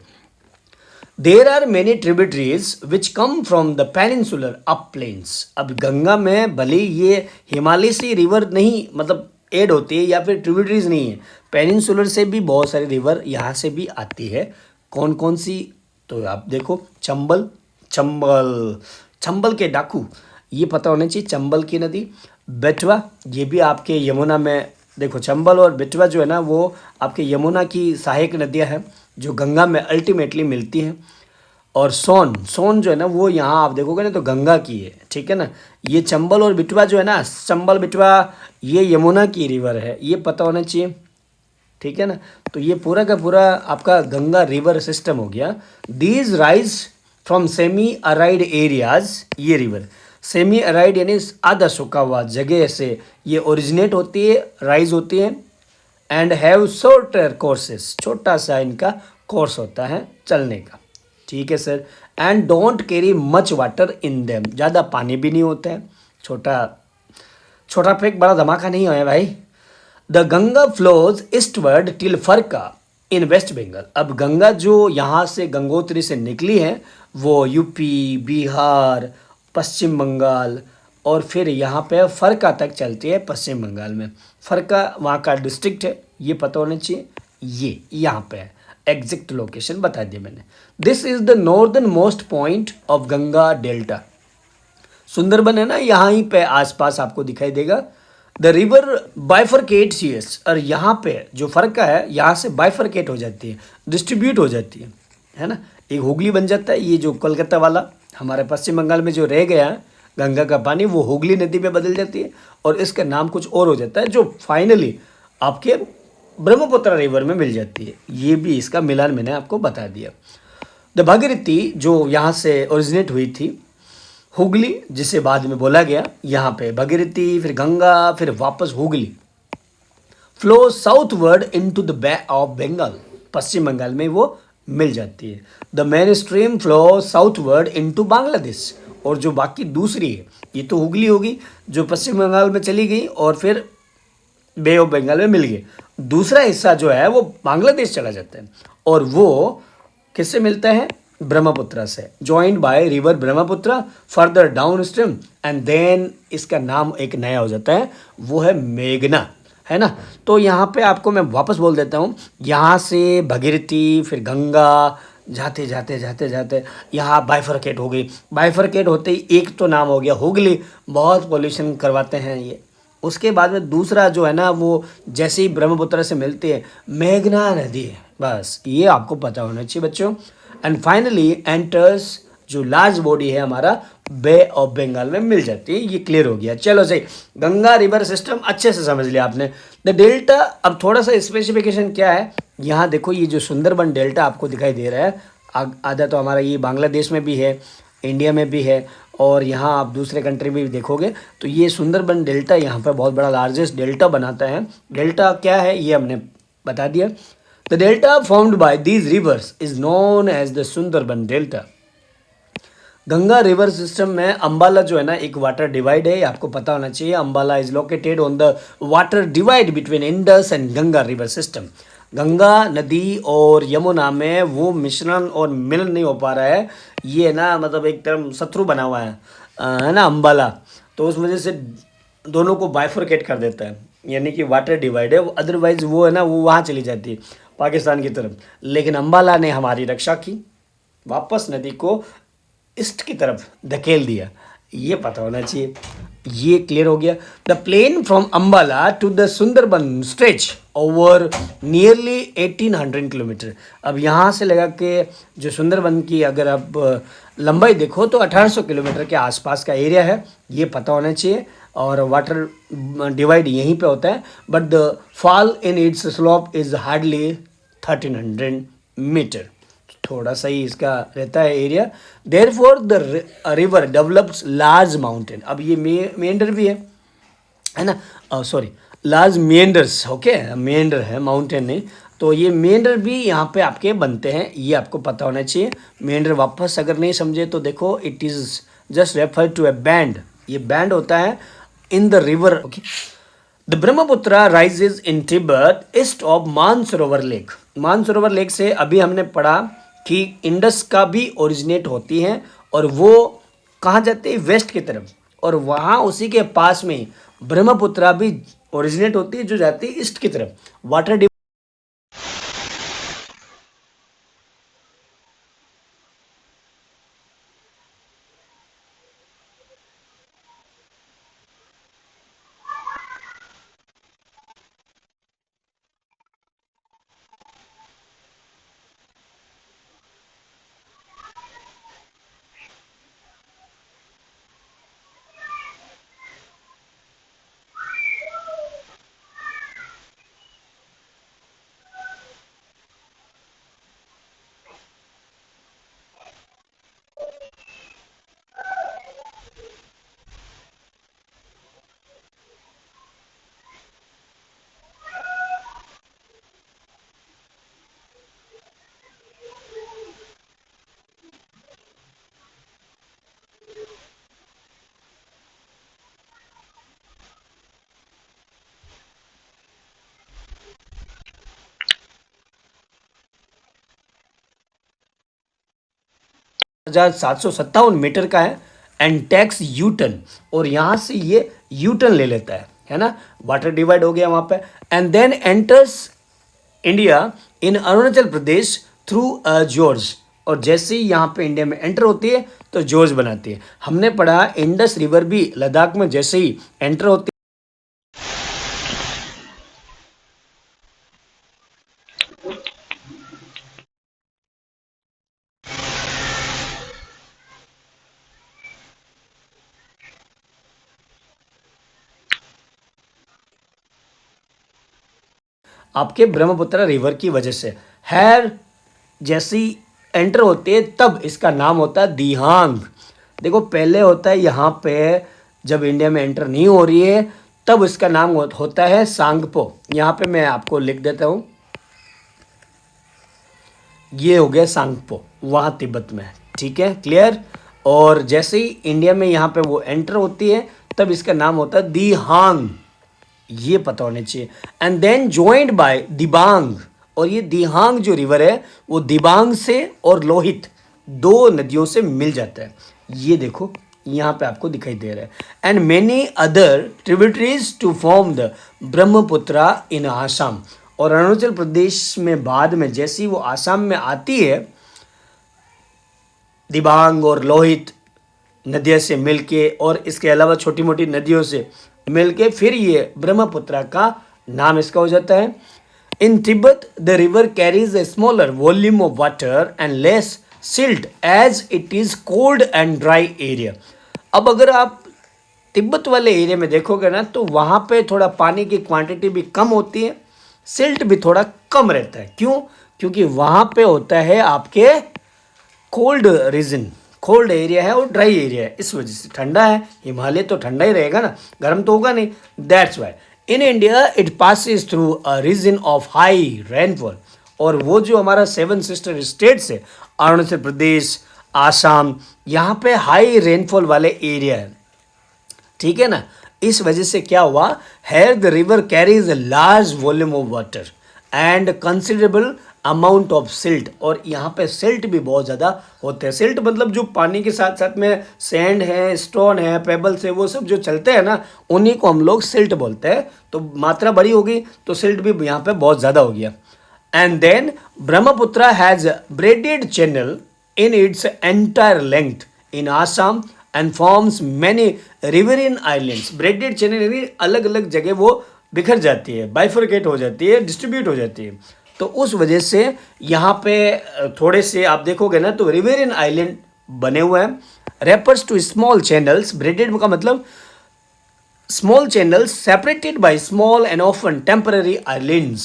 There are many tributaries which come from the peninsular up plains. अब गंगा में भले ये हिमालय से रिवर नहीं मतलब ऐड होती है या फिर ट्रिब्यूटरीज नहीं है, पेनिनसुलर से भी बहुत सारी रिवर यहाँ से भी आती है। कौन कौन सी, तो आप देखो चंबल, चंबल चंबल के डाकू, ये पता होना चाहिए। चंबल की नदी, बेटवा, ये भी आपके यमुना में, देखो चंबल और बेटवा जो है ना वो आपके यमुना की सहायक नदियाँ हैं जो गंगा में अल्टीमेटली मिलती हैं। और सोन, सोन जो है ना वो यहाँ आप देखोगे ना तो गंगा की है, ठीक है ना। ये चंबल और बेटवा जो है ना, चंबल बेटवा, ये यमुना की रिवर है, ये पता होना चाहिए, ठीक है ना। तो ये पूरा का पूरा आपका गंगा रिवर सिस्टम हो गया। These rise from semi aired areas, ये रिवर सेमी अराइड यानी आधा सूखा हुआ जगह से ये ओरिजिनेट होती है, राइज होती है। एंड हैव शॉर्टर कोर्सेस, छोटा सा इनका कोर्स होता है चलने का, ठीक है sir. And don't carry much water in them, ज़्यादा पानी भी नहीं होता है, छोटा छोटा फेंक बड़ा धमाका नहीं होया भाई। The Ganga flows eastward till Farakka in waste Bengal. अब गंगा जो यहाँ से गंगोत्री से निकली है वो यूपी, बिहार, पश्चिम बंगाल और फिर यहाँ पे फरका तक चलती है पश्चिम बंगाल में। फरका वहाँ का डिस्ट्रिक्ट है, ये पता होना चाहिए। ये यहाँ पे है, एग्जैक्ट लोकेशन बता दिया मैंने। This is the northern most point of Ganga delta. Sundarban है ना, यहाँ ही पे आसपास आपको दिखाई देगा। द रिवर बाइफरकेट्स, यस, और यहाँ पे जो फरका है यहाँ से बाइफरकेट हो जाती है, डिस्ट्रीब्यूट हो जाती है ना। एक हुगली बन जाता है, ये जो कोलकाता वाला हमारे पश्चिम बंगाल में जो रह गया है गंगा का पानी, वो हुगली नदी में बदल जाती है और इसका नाम कुछ और हो जाता है जो फाइनली आपके ब्रह्मपुत्र रिवर में मिल जाती है। ये भी इसका मिलान मैंने आपको बता दिया। द भागीरथी जो यहाँ से ओरिजिनेट हुई थी, हुगली जिसे बाद में बोला गया, यहाँ पे भागीरथी, फिर गंगा, फिर वापस Hooghly, flow southward into the Bay of Bengal, Paschim Bengal में वो मिल जाती है। The main stream flow southward into Bangladesh, और जो बाकी दूसरी है ये तो हुगली होगी जो पश्चिम बंगाल में चली गई और फिर बे ऑफ बंगाल में मिल गई। दूसरा हिस्सा जो है वो बांग्लादेश चला जाता है और वो किससे मिलता है, ब्रह्मपुत्र से, joined by river Brahmaputra further downstream and then इसका नाम एक नया हो जाता है, वो है मेघना, है ना। तो यहाँ पे आपको मैं वापस बोल देता हूँ, यहाँ से भागीरथी फिर गंगा जाते जाते जाते जाते यहाँ बाइफरकेट हो गई। बाइफरकेट होते ही एक तो नाम हो गया हुगली, बहुत पोल्यूशन करवाते हैं ये। उसके बाद में दूसरा जो है ना वो जैसे ही ब्रह्मपुत्र से मिलती है मेघना नदी है, बस ये आपको पता होना चाहिए बच्चों। एंड फाइनली एंटर्स जो लार्ज बॉडी है हमारा बे ऑफ बंगाल में मिल जाती है। ये क्लियर हो गया, चलो सही। गंगा रिवर सिस्टम अच्छे से समझ लिया आपने। द डेल्टा, अब थोड़ा सा स्पेसिफिकेशन क्या है, यहाँ देखो ये जो सुंदरबन डेल्टा आपको दिखाई दे रहा है, आधा तो हमारा ये बांग्लादेश में भी है, इंडिया में भी है और यहाँ आप दूसरे कंट्री में भी देखोगे तो ये सुंदरबन डेल्टा यहाँ पर बहुत बड़ा लार्जेस्ट डेल्टा बनाता है। डेल्टा क्या है ये हमने बता दिया। The delta formed by these rivers is known as the Sundarban delta. Ganga river system में अम्बाला जो है ना एक वाटर डिवाइड है, आपको पता होना चाहिए। Ambala is located on the water divide between Indus and Ganga river system. Ganga नदी और यमुना में वो मिश्रण और मिलन नहीं हो पा रहा है, ये ना मतलब एक तरह शत्रु बना हुआ है ना अम्बाला, तो उस वजह से दोनों को बाइफरकेट कर देता है, यानी कि वाटर डिवाइड है। अदरवाइज वो है ना वो वहाँ चली जाती है पाकिस्तान की तरफ, लेकिन अम्बाला ने हमारी रक्षा की, वापस नदी को ईस्ट की तरफ धकेल दिया, ये पता होना चाहिए। ये क्लियर हो गया। The plain from Ambala to the Sundarban stretch over nearly 1800 kilometre. अब यहाँ से लगा के जो सुंदरबन की अगर आप लंबाई देखो तो 1800 किलोमीटर के आसपास का एरिया है, ये पता होना चाहिए। और वाटर डिवाइड यहीं पे होता है, but the fall in its slope is hardly 1300 metre, थोड़ा सा ही इसका रहता है area. Therefore the river develops large mountain. अब ये मेंढर भी है, है ना, sorry, large meanders, okay, meander है, माउंटेन नहीं। तो ये मेंढर भी यहाँ पे आपके बनते हैं, ये आपको पता होना चाहिए। मेंढर वापस अगर नहीं समझे तो देखो, it is just refer to a band, ये बैंड होता है in the river, okay. The Brahmaputra rises in Tibet east of Mansarovar lake. Mansarovar lake से अभी हमने पढ़ा कि इंडस का भी ओरिजिनेट होती हैं, और वो कहाँ जाती है, वेस्ट की तरफ, और वहाँ उसी के पास में ही ब्रह्मपुत्रा भी ओरिजिनेट होती है, जो जाती है ईस्ट की तरफ। वाटर 1757 मीटर का है, एंड टैक्स यूटन, और यहाँ से ये यूटन ले लेता है ना, वाटर डिवाइड हो गया वहाँ पे, and then enters India in Arunachal Pradesh through gorge, और जैसे ही यहाँ पे इंडिया में एंटर होती है तो जॉर्ज बनाती है। हमने पढ़ा इंडस रिवर भी लद्दाख में जैसे ही एंटर होती है। आपके ब्रह्मपुत्र रिवर की वजह से हैर जैसी एंटर होते हैं तब इसका नाम होता है दिहांग। देखो पहले होता है यहाँ पे, जब इंडिया में एंटर नहीं हो रही है तब इसका नाम होता है सांगपो। यहाँ पे मैं आपको लिख देता हूँ, ये हो गया सांगपो, वहाँ तिब्बत में, ठीक है, क्लियर। और जैसे ही इंडिया में यहाँ पे वो एंटर होती है तब इसका नाम होता है दिहांग, ये पता होने चाहिए। And then joined by Dibang, और ये दिहांग जो रिवर है वो दिबांग से और लोहित दो नदियों से मिल जाता है। ये देखो यहाँ पे आपको दिखाई दे रहा है, and many other tributaries to form the Brahmaputra in Assam. और अरुणाचल प्रदेश में बाद में जैसी वो आसाम में आती है, दिबांग और लोहित नदियों से मिलके और इसके अलावा छोटी मोटी नदियों से मिलके फिर ये ब्रह्मपुत्रा का नाम इसका हो जाता है। In Tibet the river carries a smaller volume of water and less silt as it is cold and dry area. अब अगर आप तिब्बत वाले एरिया में देखोगे ना तो वहाँ पे थोड़ा पानी की क्वांटिटी भी कम होती है, सिल्ट भी थोड़ा कम रहता है। क्यों? क्योंकि वहाँ पे होता है आपके कोल्ड रीजन, कोल्ड एरिया है और ड्राई एरिया है, इस वजह से ठंडा है। हिमालय तो ठंडा ही रहेगा ना, गर्म तो होगा नहीं। That's why in India it passes through a region of high rainfall. और वो जो हमारा 7 सिस्टर स्टेट्स है, अरुणाचल प्रदेश, आसाम, यहाँ पे हाई रेनफॉल वाले एरिया है, ठीक है ना। इस वजह से क्या हुआ, here the river carries a large volume of water and considerable amount of silt. और यहाँ पे सिल्ट भी बहुत ज़्यादा होते हैं। सिल्ट मतलब जो पानी के साथ साथ में सैंड है, स्टोन है, पेबल्स है, वो सब जो चलते हैं ना, उन्हीं को हम लोग सिल्ट बोलते हैं। तो मात्रा बड़ी होगी तो सिल्ट भी यहाँ पे बहुत ज़्यादा हो गया। And then Brahmaputra has braided channel in its entire length in Assam and forms many riverine islands। Braided channel यानी अलग अलग जगह वो बिखर जाती है, बाइफरकेट हो जाती है, डिस्ट्रीब्यूट हो जाती है। तो उस वजह से यहाँ पे थोड़े से आप देखोगे ना तो रिवेरियन आइलैंड बने हुए हैं। Refers to small channels, braided का मतलब small channels separated by small and often temporary islands,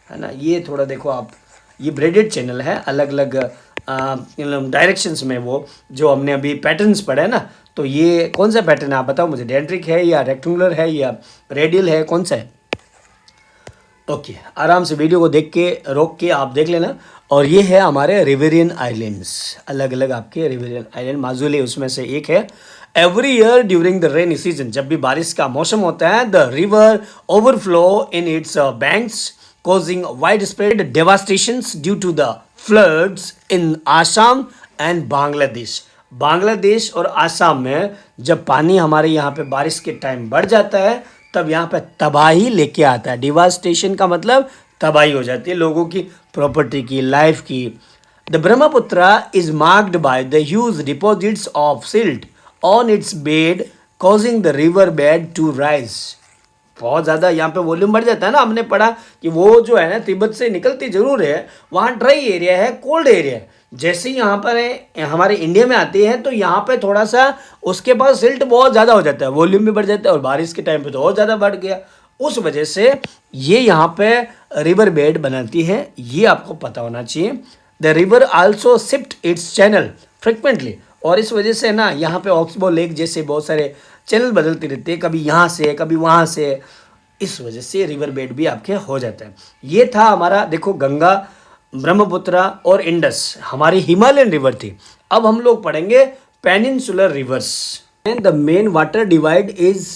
है ना। ये थोड़ा देखो आप, ये ब्रेडेड चैनल है, अलग अलग डायरेक्शंस में, वो जो हमने अभी पैटर्न्स पढ़े ना, तो ये कौन सा पैटर्न है आप बताओ मुझे, डेंड्रिक है या रेक्टेंगुलर है या रेडियल है, कौन सा है? ओके, आराम से वीडियो को देख के रोक के आप देख लेना। और ये है हमारे रिवेरियन आइलैंड्स, अलग अलग आपके रिवेरियन आइलैंड, माजुली उसमें से एक है। Every year during the rainy season, जब भी बारिश का मौसम होता है, the river overflow in its banks causing widespread devastations due to the floods in Assam and Bangladesh। Bangladesh और आसाम में जब पानी हमारे यहाँ पे बारिश के टाइम बढ़ जाता है तब यहाँ पे तबाही लेके आता है। डिवास्टेशन का मतलब तबाही हो जाती है लोगों की, प्रॉपर्टी की, लाइफ की। The Brahmaputra is marked by the huge deposits of silt on its bed causing the river bed to rise. बहुत ज़्यादा यहाँ पे वॉल्यूम बढ़ जाता है ना, हमने पढ़ा कि वो जो है ना तिब्बत से निकलती जरूर है, वहाँ ड्राई एरिया है, कोल्ड एरिया है। जैसे ही यहाँ पर है हमारे इंडिया में आती है तो यहाँ पे थोड़ा सा उसके पास सिल्ट बहुत ज़्यादा हो जाता है, वॉल्यूम भी बढ़ जाता है, और बारिश के टाइम पे तो और ज़्यादा बढ़ गया। उस वजह से ये यहाँ पे रिवर बेड बनाती है, ये आपको पता होना चाहिए। The river also shift it's channel frequently, और इस वजह से ना यहाँ पे ऑक्सबो लेक जैसे बहुत सारे चैनल बदलते रहते हैं, कभी यहाँ से कभी वहाँ से, इस वजह से रिवर बेड भी आपके हो जाता है। ये था हमारा, देखो गंगा, ब्रह्मपुत्रा और इंडस हमारी हिमालयन रिवर थी। अब हम लोग पढ़ेंगे peninsular rivers. And the main water divide is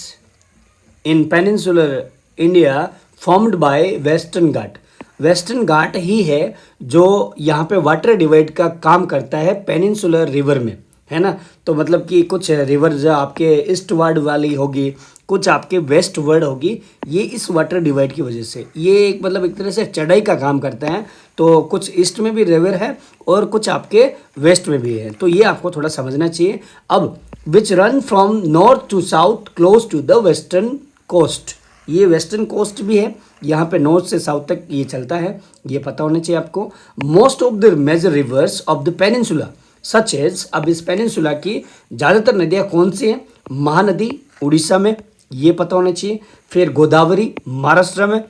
in peninsular India formed by Western Ghat. Western Ghat ही है जो यहाँ पे वाटर डिवाइड का काम करता है पेनिनसुलर रिवर में, है ना। तो मतलब कि कुछ रिवर जो आपके ईस्ट वर्ड वाली होगी, कुछ आपके वेस्ट वर्ड होगी, ये इस वाटर डिवाइड की वजह से ये एक मतलब एक तरह से चढ़ाई का काम करता है। तो कुछ ईस्ट में भी रिवर है और कुछ आपके वेस्ट में भी है, तो ये आपको थोड़ा समझना चाहिए। अब which run from north to south close to the western coast, ये वेस्टर्न कोस्ट भी है, यहाँ पे नॉर्थ से साउथ तक ये चलता है, ये पता होना चाहिए आपको। Most of the major rivers of the peninsula such as, अब इस पेनिनसुला की ज़्यादातर नदियाँ कौन सी हैं? महानदी उड़ीसा में, ये पता होना चाहिए। फिर गोदावरी महाराष्ट्र में,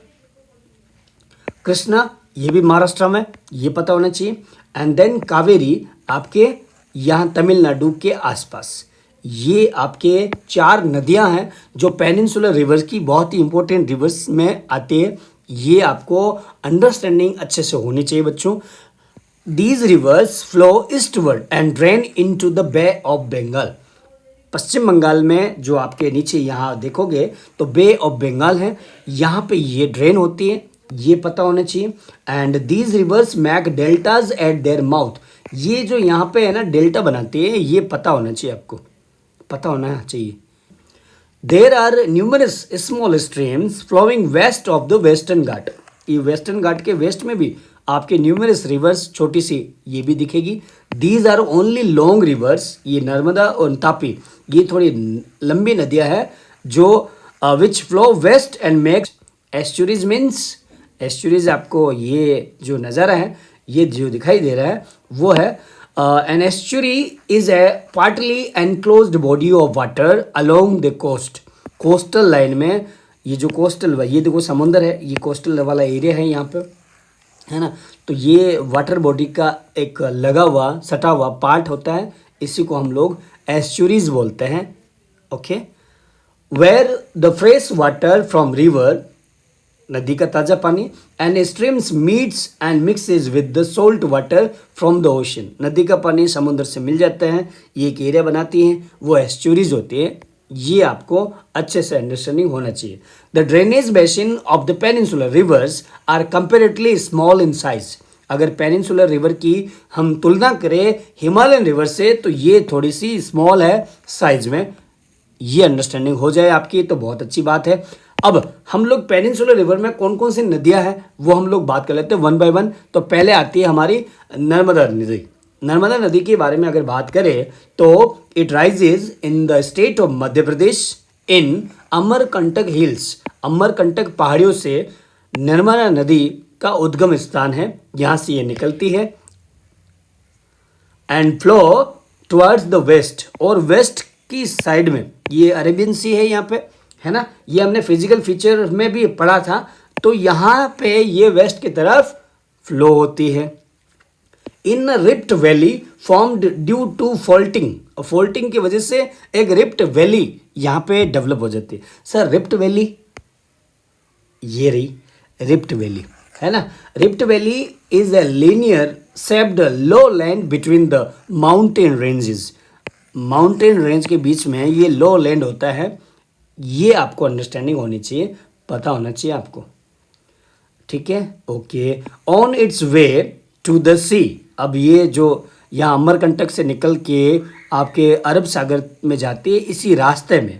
कृष्णा ये भी महाराष्ट्र में, ये पता होना चाहिए। एंड देन कावेरी आपके यहाँ तमिलनाडु के आसपास। ये आपके 4 नदियाँ हैं जो पेनिनसुलर रिवर्स की बहुत ही इंपॉर्टेंट रिवर्स में आते हैं। ये आपको अंडरस्टैंडिंग अच्छे से होनी चाहिए बच्चों। These rivers flow eastward and drain into the Bay of Bengal। पश्चिम बंगाल में जो आपके नीचे यहाँ देखोगे तो बे ऑफ बंगाल है, यहाँ पे ये ड्रेन होती है, ये पता होना चाहिए। And these rivers make deltas at their mouth, ये जो यहाँ पे है ना डेल्टा बनाते हैं, ये पता होना चाहिए, आपको पता होना चाहिए। There are numerous small streams flowing west of the Western Ghat, ये वेस्टर्न घाट के वेस्ट में भी आपके न्यूमरस रिवर्स, छोटी सी ये भी दिखेगी। These are only long rivers, ये नर्मदा और तापी ये थोड़ी लंबी नदियाँ हैं जो which flow west and makes estuaries. Means estuaries आपको ये जो नज़ारा है, ये जो दिखाई दे रहा है वो है an estuary is a partly enclosed body of water along the coast. Coastal line में ये जो कोस्टल, ये देखो समुंदर है, ये कोस्टल वाला एरिया है यहाँ पे, है ना। तो ये वाटर बॉडी का एक लगा हुआ सटा हुआ पार्ट होता है, इसी को हम लोग एस्चुरीज बोलते हैं। Okay, where the fresh water from river, नदी का ताज़ा पानी, and streams meets and mixes with the salt water from the ocean, नदी का पानी समुद्र से मिल जाता है, ये एक एरिया बनाती हैं, वो एस्चुरीज होती है। ये आपको अच्छे से अंडरस्टैंडिंग होना चाहिए। The drainage basin of the peninsular rivers are comparatively small in size. अगर पेनिनसुलर रिवर की हम तुलना करें हिमालयन रिवर से तो ये थोड़ी सी स्मॉल है साइज में, ये अंडरस्टैंडिंग हो जाए आपकी तो बहुत अच्छी बात है। अब हम लोग पेनिनसुलर रिवर में कौन कौन सी नदियां हैं वो हम लोग बात कर लेते हैं वन बाय वन। तो पहले आती है हमारी नर्मदा नदी। नर्मदा नदी के बारे में अगर बात करें तो it rises in the state of Madhya Pradesh in Amarkantak hills. Amarkantak पहाड़ियों से नर्मदा नदी का उद्गम स्थान है, यहाँ से ये निकलती है and flow towards the west. और वेस्ट की साइड में ये अरेबियन सी है यहाँ पे, है ना, ये हमने फिजिकल फीचर में भी पढ़ा था। तो यहाँ पे ये वेस्ट की तरफ फ्लो होती है। In rift valley formed due to faulting, faulting की वजह से एक रिफ्ट वैली यहाँ पे डेवलप हो जाती है। सर रिफ्ट वैली ये रही रिफ्ट वैली, है ना। Rift valley is a linear shaped low land between the mountain ranges, mountain range के बीच में ये लो लैंड होता है। ये आपको अंडरस्टैंडिंग होनी चाहिए, पता होना चाहिए आपको, ठीक है। Okay, on its way to the sea, अब ये जो यहाँ अमरकंटक से निकल के आपके अरब सागर में जाती है, इसी रास्ते में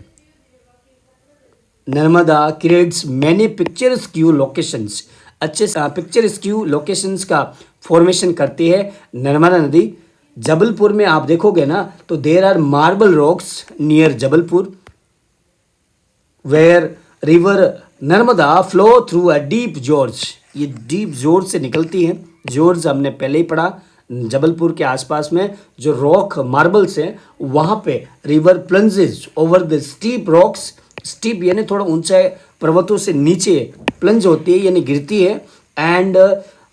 नर्मदा क्रिएट्स मैनी पिक्चरस्क्यू लोकेशंस, अच्छे से पिक्चरस्क्यू लोकेशंस का फॉर्मेशन करती है नर्मदा नदी। जबलपुर में आप देखोगे ना तो there are marble rocks near Jabalpur where river Narmada flow through a deep gorge, ये डीप जॉर्ज से निकलती है। जॉर्ज हमने पहले ही पढ़ा, जबलपुर के आसपास में जो रॉक मार्बल्स हैं वहाँ पे river plunges over the steep rocks, steep यानी थोड़ा ऊंचाई पर्वतों से नीचे प्लंज होती है यानी गिरती है, एंड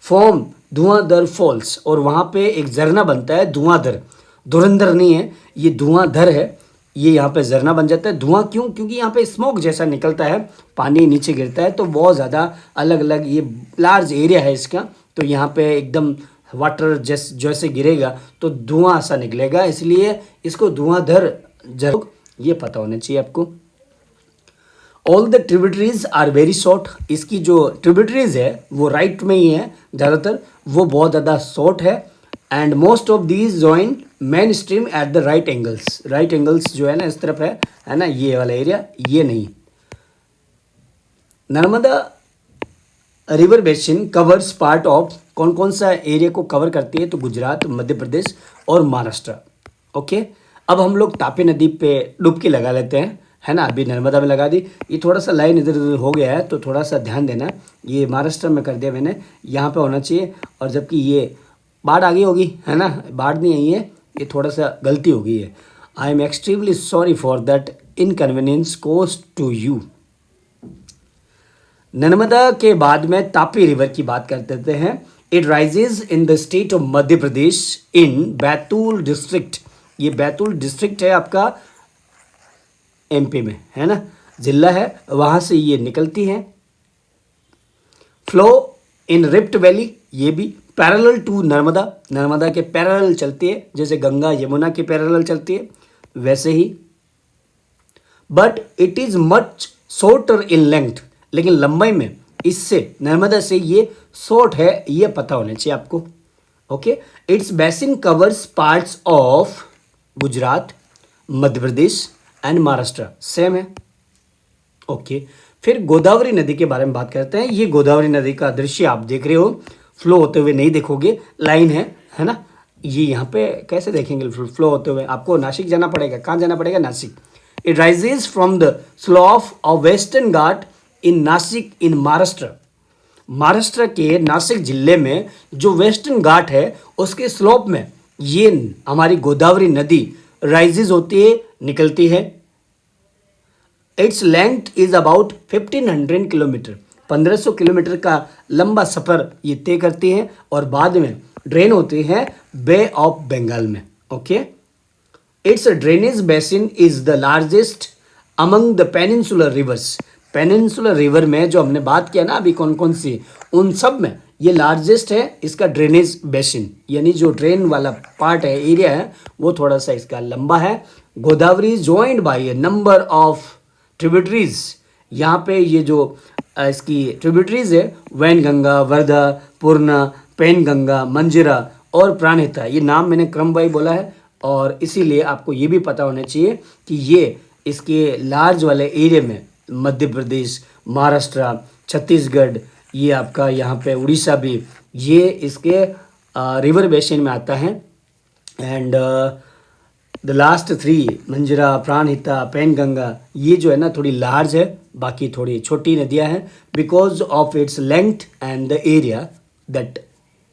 फॉर्म धुआंधर फॉल्स, और वहाँ पे एक झरना बनता है धुआंधर, धुरंधर नहीं है ये धुआंधर है, ये यहाँ पे झरना बन जाता है। धुआं क्यों? क्योंकि यहाँ पे स्मोक जैसा निकलता है, पानी नीचे गिरता है तो बहुत ज़्यादा अलग अलग ये लार्ज एरिया है इसका, तो यहाँ पे एकदम वाटर जैसे गिरेगा तो धुआं सा निकलेगा, इसलिए इसको धुआंधर झरना, ये पता होना चाहिए आपको। All the tributaries are very short, इसकी जो ट्रिब्यूटरीज है वो राइट में ही है ज़्यादातर, वो बहुत ज़्यादा शॉर्ट है। And most of these join main stream at the right angles, right angles जो है ना इस तरफ है ना, ये वाला एरिया, ये नहीं। Narmada river basin covers part of, कौन कौन सा एरिया को कवर करती है? तो गुजरात, मध्य प्रदेश और महाराष्ट्र। ओके, अब हम लोग तापी नदी पे डुबकी लगा लेते हैं, है ना। अभी नर्मदा में लगा दी, ये थोड़ा सा लाइन इधर उधर हो गया है तो थोड़ा सा ध्यान देना, ये महाराष्ट्र में कर दिया मैंने, यहाँ पे होना चाहिए, और जबकि ये बाढ़ आ गई होगी, है ना, बाढ़ नहीं आई है, ये थोड़ा सा गलती हो गई है। I am extremely sorry for that inconvenience caused to you. Narmada के बाद में तापी रिवर की बात कर देते हैं। It rises in the state of Madhya Pradesh in Betul district, ये बैतूल डिस्ट्रिक्ट है आपका एमपी में, है ना, जिला है, वहाँ से ये निकलती है। फ्लो इन रिफ्ट वैली, ये भी पैरेलल टू नर्मदा, नर्मदा के पैरेलल चलती है, जैसे गंगा यमुना के पैरेलल चलती है वैसे ही। But it is much shorter in length, लेकिन लंबाई में इससे नर्मदा से ये शॉर्ट है, ये पता होना चाहिए आपको। Okay, it's basin covers parts of Gujarat, Madhya Pradesh and Maharashtra, same है। ओके, फिर गोदावरी नदी के बारे में बात करते हैं। ये गोदावरी नदी का दृश्य आप देख रहे हो, फ्लो होते हुए नहीं देखोगे, लाइन है ना, ये यहाँ पे कैसे देखेंगे फ्लो होते हुए? आपको नासिक जाना पड़ेगा। कहाँ जाना पड़ेगा? Nashik. It rises from the slope of Western Ghat in Nashik in Maharashtra, Maharashtra के नासिक जिले में जो वेस्टर्न घाट है उसके स्लोप में ये हमारी गोदावरी नदी राइजेज होती है, निकलती है। Its length is about 1500 kilometre, 1500 kilometre का लंबा सफ़र ये तय करती है, और बाद में ड्रेन होती है बे ऑफ बंगाल में। Okay, it's drainage basin is the largest among the peninsular reverse, peninsular river में जो हमने बात किया ना अभी कौन कौन सी, उन सब में ये लार्जेस्ट है इसका ड्रेनेज बेसिन, यानी जो ड्रेन वाला पार्ट है, एरिया है, वो थोड़ा सा इसका लंबा है। Godavari joined by A number of tributaries, यहाँ पे ये जो इसकी ट्रिब्यूटरीज है वैनगंगा, वर्धा, पूर्णा, पेनगंगा, मंजिरा और प्राणहिता, ये नाम मैंने क्रम वाई बोला है, और इसीलिए आपको ये भी पता होना चाहिए कि ये इसके लार्ज वाले एरिया में मध्य प्रदेश, महाराष्ट्र, छत्तीसगढ़, ये आपका यहाँ पे उड़ीसा भी, ये इसके रिवर बेसिन में आता है। And the last 3 Manjira, Pranhita, Penganga, ये जो है ना थोड़ी लार्ज है, बाकी थोड़ी छोटी नदियाँ हैं, because of its length and the area that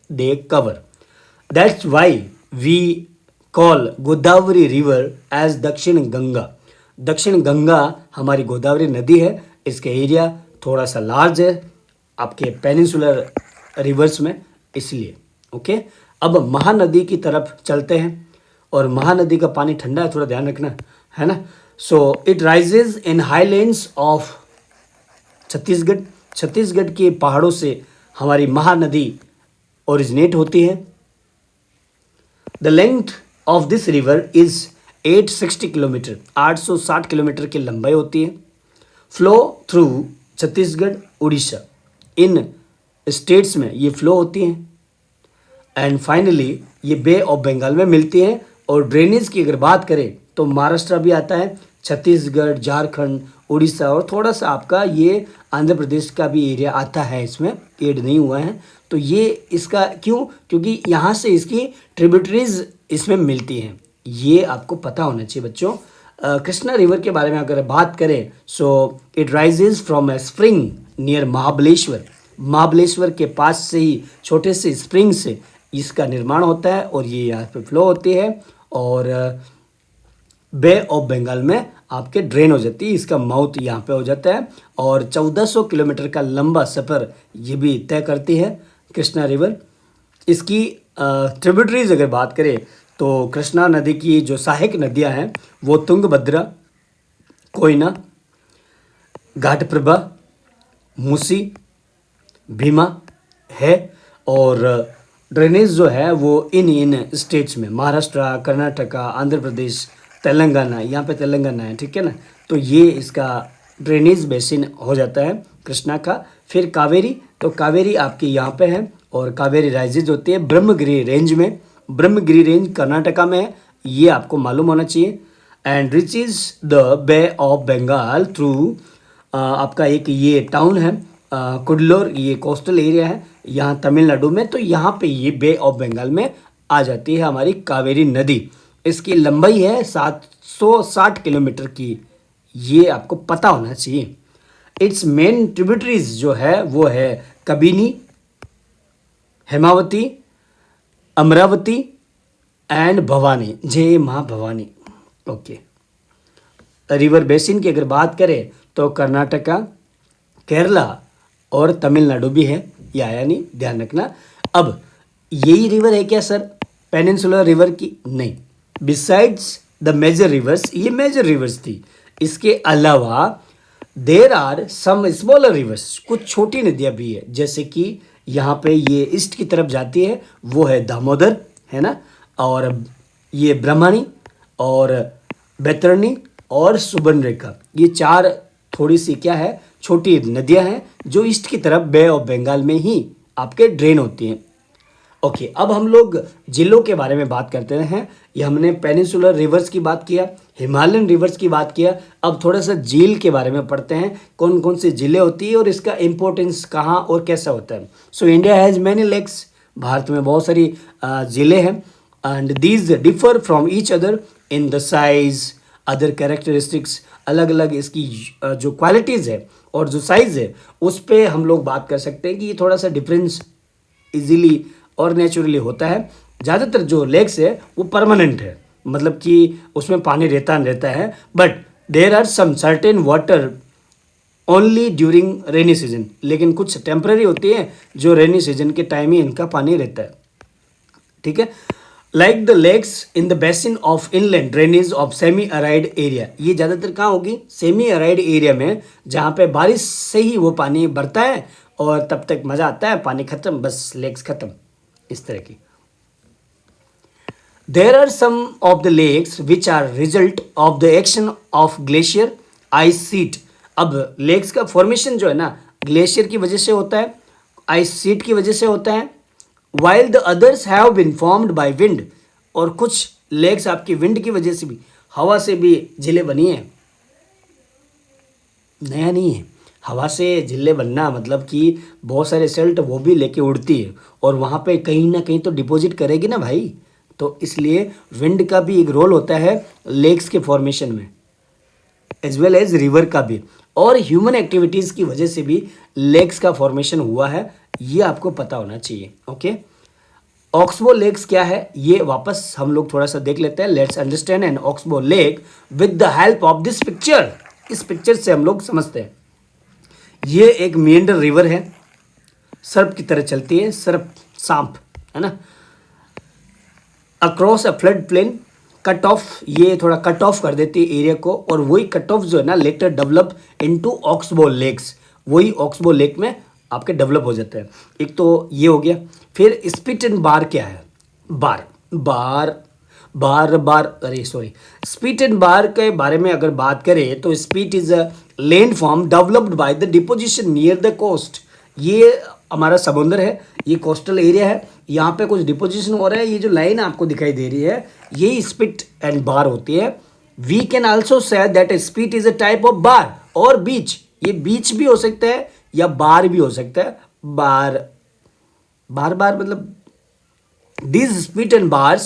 they cover. That's why we call Godavari river as Dakshin Ganga, दक्षिण गंगा हमारी गोदावरी नदी है, इसके एरिया थोड़ा सा लार्ज है आपके पेनिनसुलर रिवर्स में, इसलिए। ओके, अब महानदी की तरफ चलते हैं, और महानदी का पानी ठंडा है, थोड़ा ध्यान रखना, है ना। So it rises in highlands of Chhattisgarh. Chhattisgarh के पहाड़ों से हमारी महानदी ओरिजिनेट होती है। The length of this river is 860 kilometre, 860 kilometre की लंबाई होती है। फ्लो थ्रू छत्तीसगढ़, उड़ीसा, इन स्टेट्स में ये फ्लो होती हैं। एंड फाइनली ये बे ऑफ बंगाल में मिलती हैं। और ड्रेनेज की अगर बात करें तो महाराष्ट्र भी आता है, छत्तीसगढ़, झारखंड, उड़ीसा, और थोड़ा सा आपका ये आंध्र प्रदेश का भी एरिया आता है, इसमें ऐड नहीं हुआ है। तो ये इसका क्यों, क्योंकि यहाँ से इसकी ट्रिब्यूटरीज इसमें मिलती हैं, ये आपको पता होना चाहिए बच्चों। कृष्णा रिवर के बारे में अगर बात करें, so it rises from A spring near Mahabaleshwar. Mahabaleshwar के पास से ही छोटे से स्प्रिंग से इसका निर्माण होता है, और ये यहाँ पे फ्लो होती है, और बे ऑफ बंगाल में आपके ड्रेन हो जाती है। इसका माउथ यहाँ पे हो जाता है, और 1400 किलोमीटर का लंबा सफ़र ये भी तय करती है कृष्णा रिवर। इसकी ट्रिब्यूटरीज अगर बात करें तो कृष्णा नदी की जो सहायक नदियाँ हैं वो तुंगभद्रा, कोयना, घाटप्रभा, मूसी, भीमा है। और ड्रेनेज जो है वो इन स्टेट्स में, महाराष्ट्र, कर्नाटका, आंध्र प्रदेश, तेलंगाना, यहाँ पे तेलंगाना है, ठीक है ना। तो ये इसका ड्रेनेज बेसिन हो जाता है कृष्णा का। फिर कावेरी, तो कावेरी आपकी यहाँ पे है, और कावेरी राइजेज होती है ब्रह्मगिरी रेंज में। ब्रह्मगिरी रेंज कर्नाटका में है, ये आपको मालूम होना चाहिए। And reaches the Bay of Bengal through, आपका एक ये टाउन है कुडलोर, ये कोस्टल एरिया है यहाँ तमिलनाडु में। तो यहाँ पे ये बे ऑफ बंगाल में आ जाती है हमारी कावेरी नदी। इसकी लंबाई है 760 किलोमीटर की, ये आपको पता होना चाहिए। इट्स मेन ट्रिब्यूटरीज जो है वो है कबिनी, हेमावती, अमरावती एंड भवानी, जय माँ भवानी। ओके, रिवर बेसिन की अगर बात करें तो कर्नाटका, केरला और तमिलनाडु भी है, ये आया नहीं, ध्यान रखना। अब यही रिवर है क्या सर पेनिनसुलर रिवर की? नहीं, बिसाइड्स द मेजर रिवर्स, ये मेजर रिवर्स थी। इसके अलावा there are some smaller rivers, कुछ छोटी नदियाँ भी है, जैसे कि यहाँ पे ये ईस्ट की तरफ जाती है, वो है दामोदर, है ना, और ये ब्रह्मणी और बैतरणी और सुबर्णरेखा, ये चार थोड़ी सी क्या है छोटी नदियाँ हैं जो ईस्ट की तरफ बे ऑफ बंगाल में ही आपके ड्रेन होती हैं। ओके, अब हम लोग जिलों के बारे में बात करते हैं। ये हमने पेनिनसुलर रिवर्स की बात किया, हिमालयन रिवर्स की बात किया। अब थोड़ा सा झील के बारे में पढ़ते हैं, कौन कौन सी झीलें होती है और इसका इम्पोर्टेंस कहाँ और कैसा होता है। So India has many lakes, Bharat में बहुत सारी झीलें हैं, and these differ from each other in the size, other characteristics, अलग अलग इसकी जो क्वालिटीज़ है और जो साइज़ है उस पर हम लोग बात कर सकते हैं कि ये थोड़ा सा डिफरेंस इजीली और नेचुरली होता है। ज़्यादातर जो लेक्स है वो परमानेंट है, मतलब कि उसमें पानी रहता है, but there are some certain water only during rainy season, लेकिन कुछ टेम्पररी होती है जो रेनी सीजन के टाइम ही इनका पानी रहता है, ठीक है। Like the lakes in the basin of inland drainage of semi arid area, ये ज़्यादातर कहाँ होगी? सेमी अराइड एरिया में, जहाँ पे बारिश से ही वो पानी भरता है और तब तक मज़ा आता है, पानी ख़त्म, बस लेक्स ख़त्म, इस तरह की। There are some of the lakes which are result of the action of glacier ice sheet. अब लेक्स का फॉर्मेशन जो है ना ग्लेशियर की वजह से होता है, आइस सीट की वजह से होता है, while the others have been formed by wind, और कुछ लेक्स आपकी विंड की वजह से भी, हवा से भी झीलें बनी हैं। नया नहीं है, हवा से झीलें बनना मतलब कि बहुत सारे सेल्ट वो भी लेके उड़ती है और वहाँ पे कहीं ना कहीं तो डिपॉजिट करेगी ना भाई, तो इसलिए विंड का भी एक रोल होता है लेक्स के फॉर्मेशन में, एज वेल एज रिवर का भी, और ह्यूमन एक्टिविटीज़ की वजह से भी लेक्स का फॉर्मेशन हुआ है, ये आपको पता होना चाहिए। ओके, ऑक्सबो लेक्स क्या है ये वापस हम लोग थोड़ा सा देख लेते हैं। Let's understand N oxbow lake with the help of this picture. इस पिक्चर से हम लोग समझते हैं, ये एक मेंढर रिवर है, सर्प की तरह चलती है, सर्प सांप है ना। Across a flood plain, cut off, ये थोड़ा कट ऑफ कर देती है एरिया को, और वही कट ऑफ जो है ना later develop into oxbow lakes, वही ऑक्सबो लेक में आपके डेवलप हो जाते हैं। एक तो ये हो गया। फिर स्पिट एंड बार क्या है? बार बार बार बार अरे सॉरी, स्पिट एंड बार के बारे में अगर बात करें तो spit is a land form developed by the deposition near the coast. ये हमारा समुद्र है, ये कोस्टल एरिया है, यहाँ पे कुछ डिपोजिशन हो रहा है। ये जो लाइन आपको दिखाई दे रही है यही स्पिट एंड बार होती है। We can also say that spit is a type of bar और बीच। ये बीच भी हो सकता है या बार भी हो सकता है। बार बार बार मतलब these spit and bars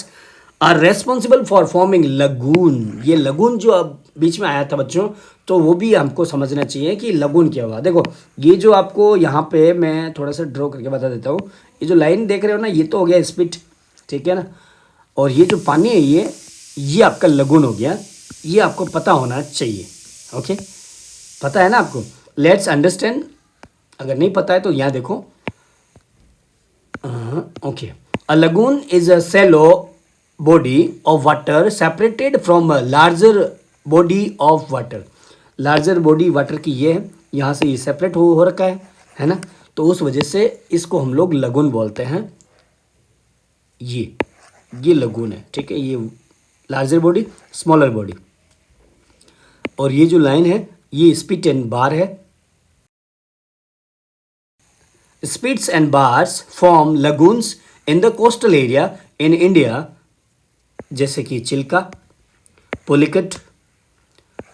are responsible for forming lagoon। ये लगून जो अब बीच में आया था बच्चों, तो वो भी हमको समझना चाहिए कि लगून क्या हुआ। देखो ये जो आपको यहाँ पे मैं थोड़ा सा ड्रॉ करके बता देता हूँ। ये जो लाइन देख रहे हो ना, ये तो हो गया स्पिट, ठीक है ना, और ये जो पानी है ये आपका लगून हो गया। ये आपको पता होना चाहिए। ओके, पता है ना आपको? Let's understand. अगर नहीं पता है तो यहाँ देखो। Okay, a lagoon is a shallow body of water separated from a larger body of water। larger body water की ये है, यहाँ से ये सेपरेट हो रखा है ना, तो उस वजह से इसको हम लोग लगून बोलते हैं। ये लगून है, ठीक है। ये लार्जर बॉडी, स्मॉलर बॉडी, और ये जो लाइन है ये स्पिट एंड बार है। Spits and bars form lagoons in the coastal area in India, जैसे कि चिल्का, पुलिकट,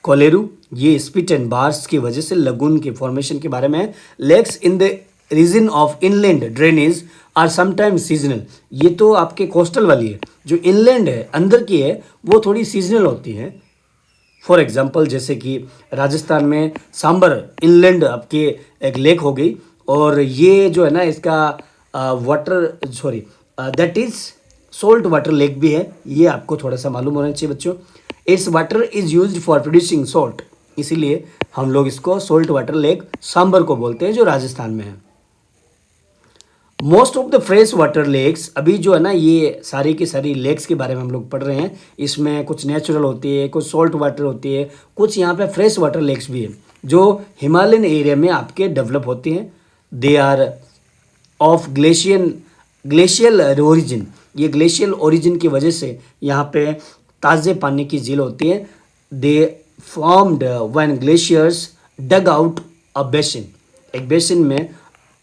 कोलेरू। ये स्पिट एंड बार्स की वजह से लगून के फॉर्मेशन के बारे में है। Lakes in the region of inland drainage are sometimes seasonal. ये तो आपके कोस्टल वाली है। जो इनलैंड है, अंदर की है, वो थोड़ी सीजनल होती है। फॉर एग्जाम्पल जैसे कि राजस्थान में सांबर इनलैंड आपके एक लेक हो गई, और ये जो है ना इसका water sorry that is salt water lake भी है। ये आपको थोड़ा सा मालूम होना चाहिए बच्चों। It's water is used for producing salt, इसीलिए हम लोग इसको सोल्ट वाटर लेक सांबर को बोलते हैं, जो राजस्थान में है। Most of the fresh water lakes, अभी जो है ना ये सारी की सारी लेक्स के बारे में हम लोग पढ़ रहे हैं। इसमें कुछ नेचुरल होती है, कुछ सॉल्ट वाटर होती है, कुछ यहाँ पे फ्रेश वाटर लेक्स भी है जो हिमालयन एरिया में आपके डेवलप होती हैं। They are of glacial origin. ये ग्लेशियल ओरिजिन की वजह से यहाँ पे ताज़े पानी की झील होती है। They formed when glaciers dug out a basin. एक बेसिन में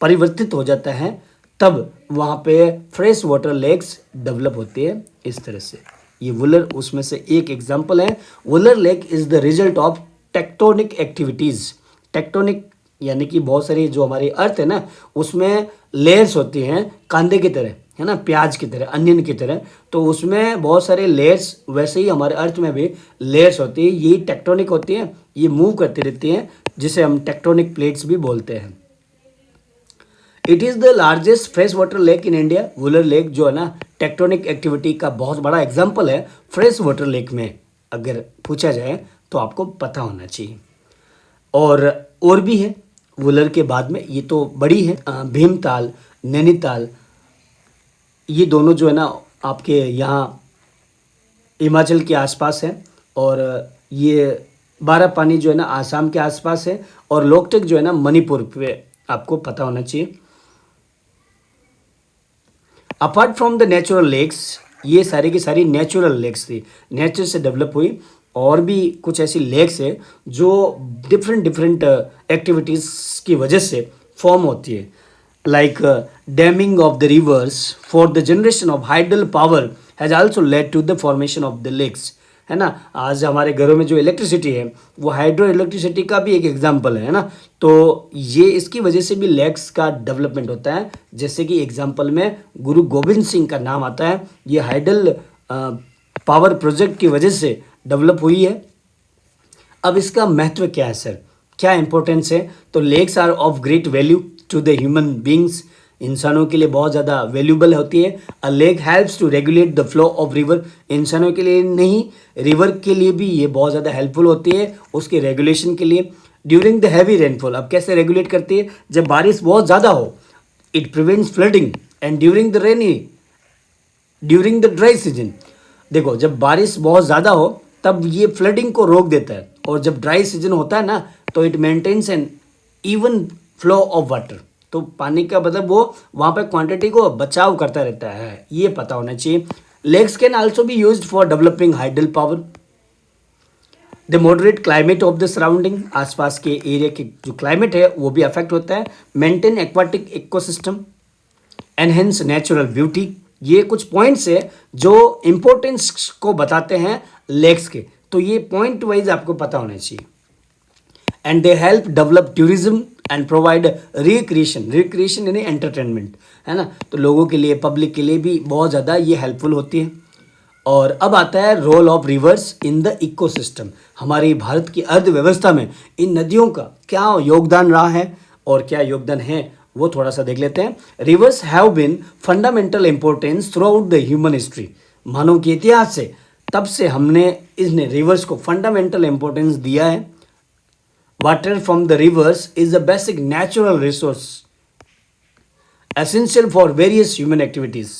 परिवर्तित हो जाता है, तब वहाँ पे फ्रेश वाटर लेक्स डेवलप होती है इस तरह से। ये वुलर उसमें से एक एग्जाम्पल है। Wular lake is the result of tectonic activities. Tectonic यानी कि बहुत सारी जो हमारी अर्थ है ना, उसमें लेयर्स होती हैं कांदे की तरह, है ना, प्याज की तरह, अनियन की तरह। तो उसमें बहुत सारे लेयर्स, वैसे ही हमारे अर्थ में भी लेयर्स होती है। यही टेक्टोनिक होती हैं, ये मूव करती रहती हैं, जिसे हम टेक्टोनिक प्लेट्स भी बोलते हैं। It is the largest fresh water lake in India. Wular lake जो है ना टेक्टोनिक एक्टिविटी का बहुत बड़ा एग्जाम्पल है फ्रेश वाटर लेक में। अगर पूछा जाए तो आपको पता होना चाहिए। और भी है वुलर के बाद में, ये तो बड़ी है। भीमताल, नैनीताल, ये दोनों जो है ना आपके यहाँ हिमाचल के आसपास है, और ये बारापानी जो है ना आसाम के आसपास है, और लोकटक जो है ना मणिपुर पे आपको पता होना चाहिए। Apart from the natural lakes, ये सारी की सारी नेचुरल लेक्स थी, नेचर से डेवलप हुई। और भी कुछ ऐसी लेक्स है जो डिफरेंट एक्टिविटीज़ की वजह से फॉर्म होती है, like damming of the rivers for the generation of hydel power has also led to the formation of the lakes, है ना। आज हमारे घरों में जो इलेक्ट्रिसिटी है वो हाइड्रो इलेक्ट्रिसिटी का भी एक एग्जाम्पल है ना। तो ये इसकी वजह से भी लेक्स का डेवलपमेंट होता है। जैसे कि एग्जाम्पल में गुरु गोविंद सिंह का नाम आता है, ये हाइडल पावर प्रोजेक्ट की वजह से डेवलप हुई है। अब इसका महत्व क्या है सर, क्या इंपॉर्टेंस है? तो lakes are of great value to the human beings. इंसानों के लिए बहुत ज़्यादा वैल्यूबल होती है। A lake helps to regulate the flow of river. इंसानों के लिए नहीं, रिवर के लिए भी ये बहुत ज़्यादा हेल्पफुल होती है उसके रेगुलेशन के लिए। ड्यूरिंग द हैवी रेनफॉल, अब कैसे रेगुलेट करती है? जब बारिश बहुत ज़्यादा हो, it prevents flooding. And during the rainy during the dry season, देखो जब बारिश बहुत ज़्यादा हो तब ये फ्लडिंग को रोक देता है, और जब ड्राई सीजन होता है ना तो it maintains an even flow of water. तो पानी का मतलब वो वहाँ पे क्वांटिटी को बचाव करता रहता है, ये पता होना चाहिए। Lakes can also be used for developing hydel power. The moderate climate of the surrounding, आसपास के एरिया के जो क्लाइमेट है वो भी अफेक्ट होता है। Maintain aquatic ecosystem, enhance natural beauty, ये कुछ पॉइंट्स है जो इम्पोर्टेंस को बताते हैं लेक्स के, तो ये पॉइंट वाइज आपको पता होना चाहिए। And they help develop tourism and provide recreation, recreation यानी एंटरटेनमेंट, है ना, तो लोगों के लिए, पब्लिक के लिए भी बहुत ज़्यादा ये हेल्पफुल होती है। और अब आता है role of rivers in the ecosystem. हमारी भारत की अर्थव्यवस्था में इन नदियों का क्या योगदान रहा है और क्या योगदान है वो थोड़ा सा देख लेते हैं। Rivers have been fundamental importance throughout the human history, मानव के इतिहास से तब से हमने इसने रिवर्स को फंडामेंटल इंपॉर्टेंस दिया है। Water from the reverse is a basic natural resource essential for various human activities.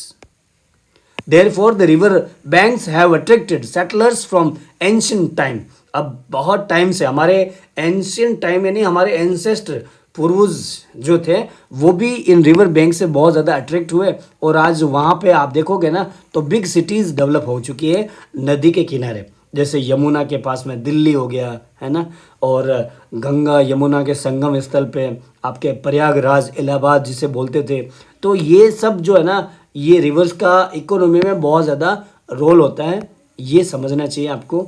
Therefore, the river banks have attracted settlers from ancient time. अब बहुत टाइम से हमारे एंशियंट टाइम यानी हमारे एंसेस्टर पूर्वज जो थे वो भी इन रिवर बैंक से बहुत ज़्यादा अट्रैक्ट हुए, और आज वहाँ पे आप देखोगे ना तो बिग सिटीज़ डेवलप हो चुकी है नदी के किनारे। जैसे यमुना के पास में दिल्ली हो गया, है ना, और गंगा यमुना के संगम स्थल पे आपके प्रयागराज, इलाहाबाद जिसे बोलते थे। तो ये सब जो है ना, ये रिवर्स का इकोनॉमी में बहुत ज़्यादा रोल होता है, ये समझना चाहिए आपको।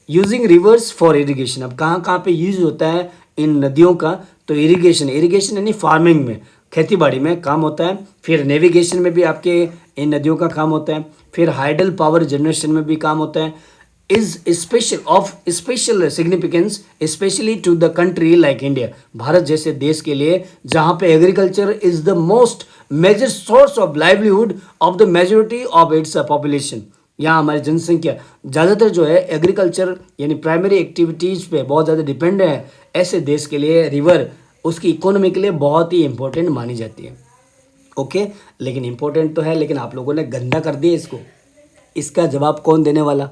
यूजिंग रिवर्स फॉर इरिगेशन, अब कहाँ कहाँ पे यूज होता है इन नदियों का, तो इरिगेशन, इरिगेशन यानी फार्मिंग में, खेती बाड़ी में काम होता है। फिर नेविगेशन में भी आपके इन नदियों का काम होता है। फिर हाइडल पावर जनरेशन में भी काम होता है। Is special of special significance specially to the country like India, Bharat जैसे देश के लिए जहाँ पे agriculture is the most major source of livelihood of the majority of its population. यहाँ हमारी जनसंख्या ज़्यादातर जो है एग्रीकल्चर यानी प्राइमरी एक्टिविटीज़ पे बहुत ज़्यादा डिपेंड है। ऐसे देश के लिए रिवर उसकी इकोनॉमी के लिए बहुत ही इंपॉर्टेंट मानी जाती है। ओके, लेकिन इंपॉर्टेंट तो है, लेकिन आप लोगों ने गंदा कर दिया इसको, इसका जवाब कौन देने वाला?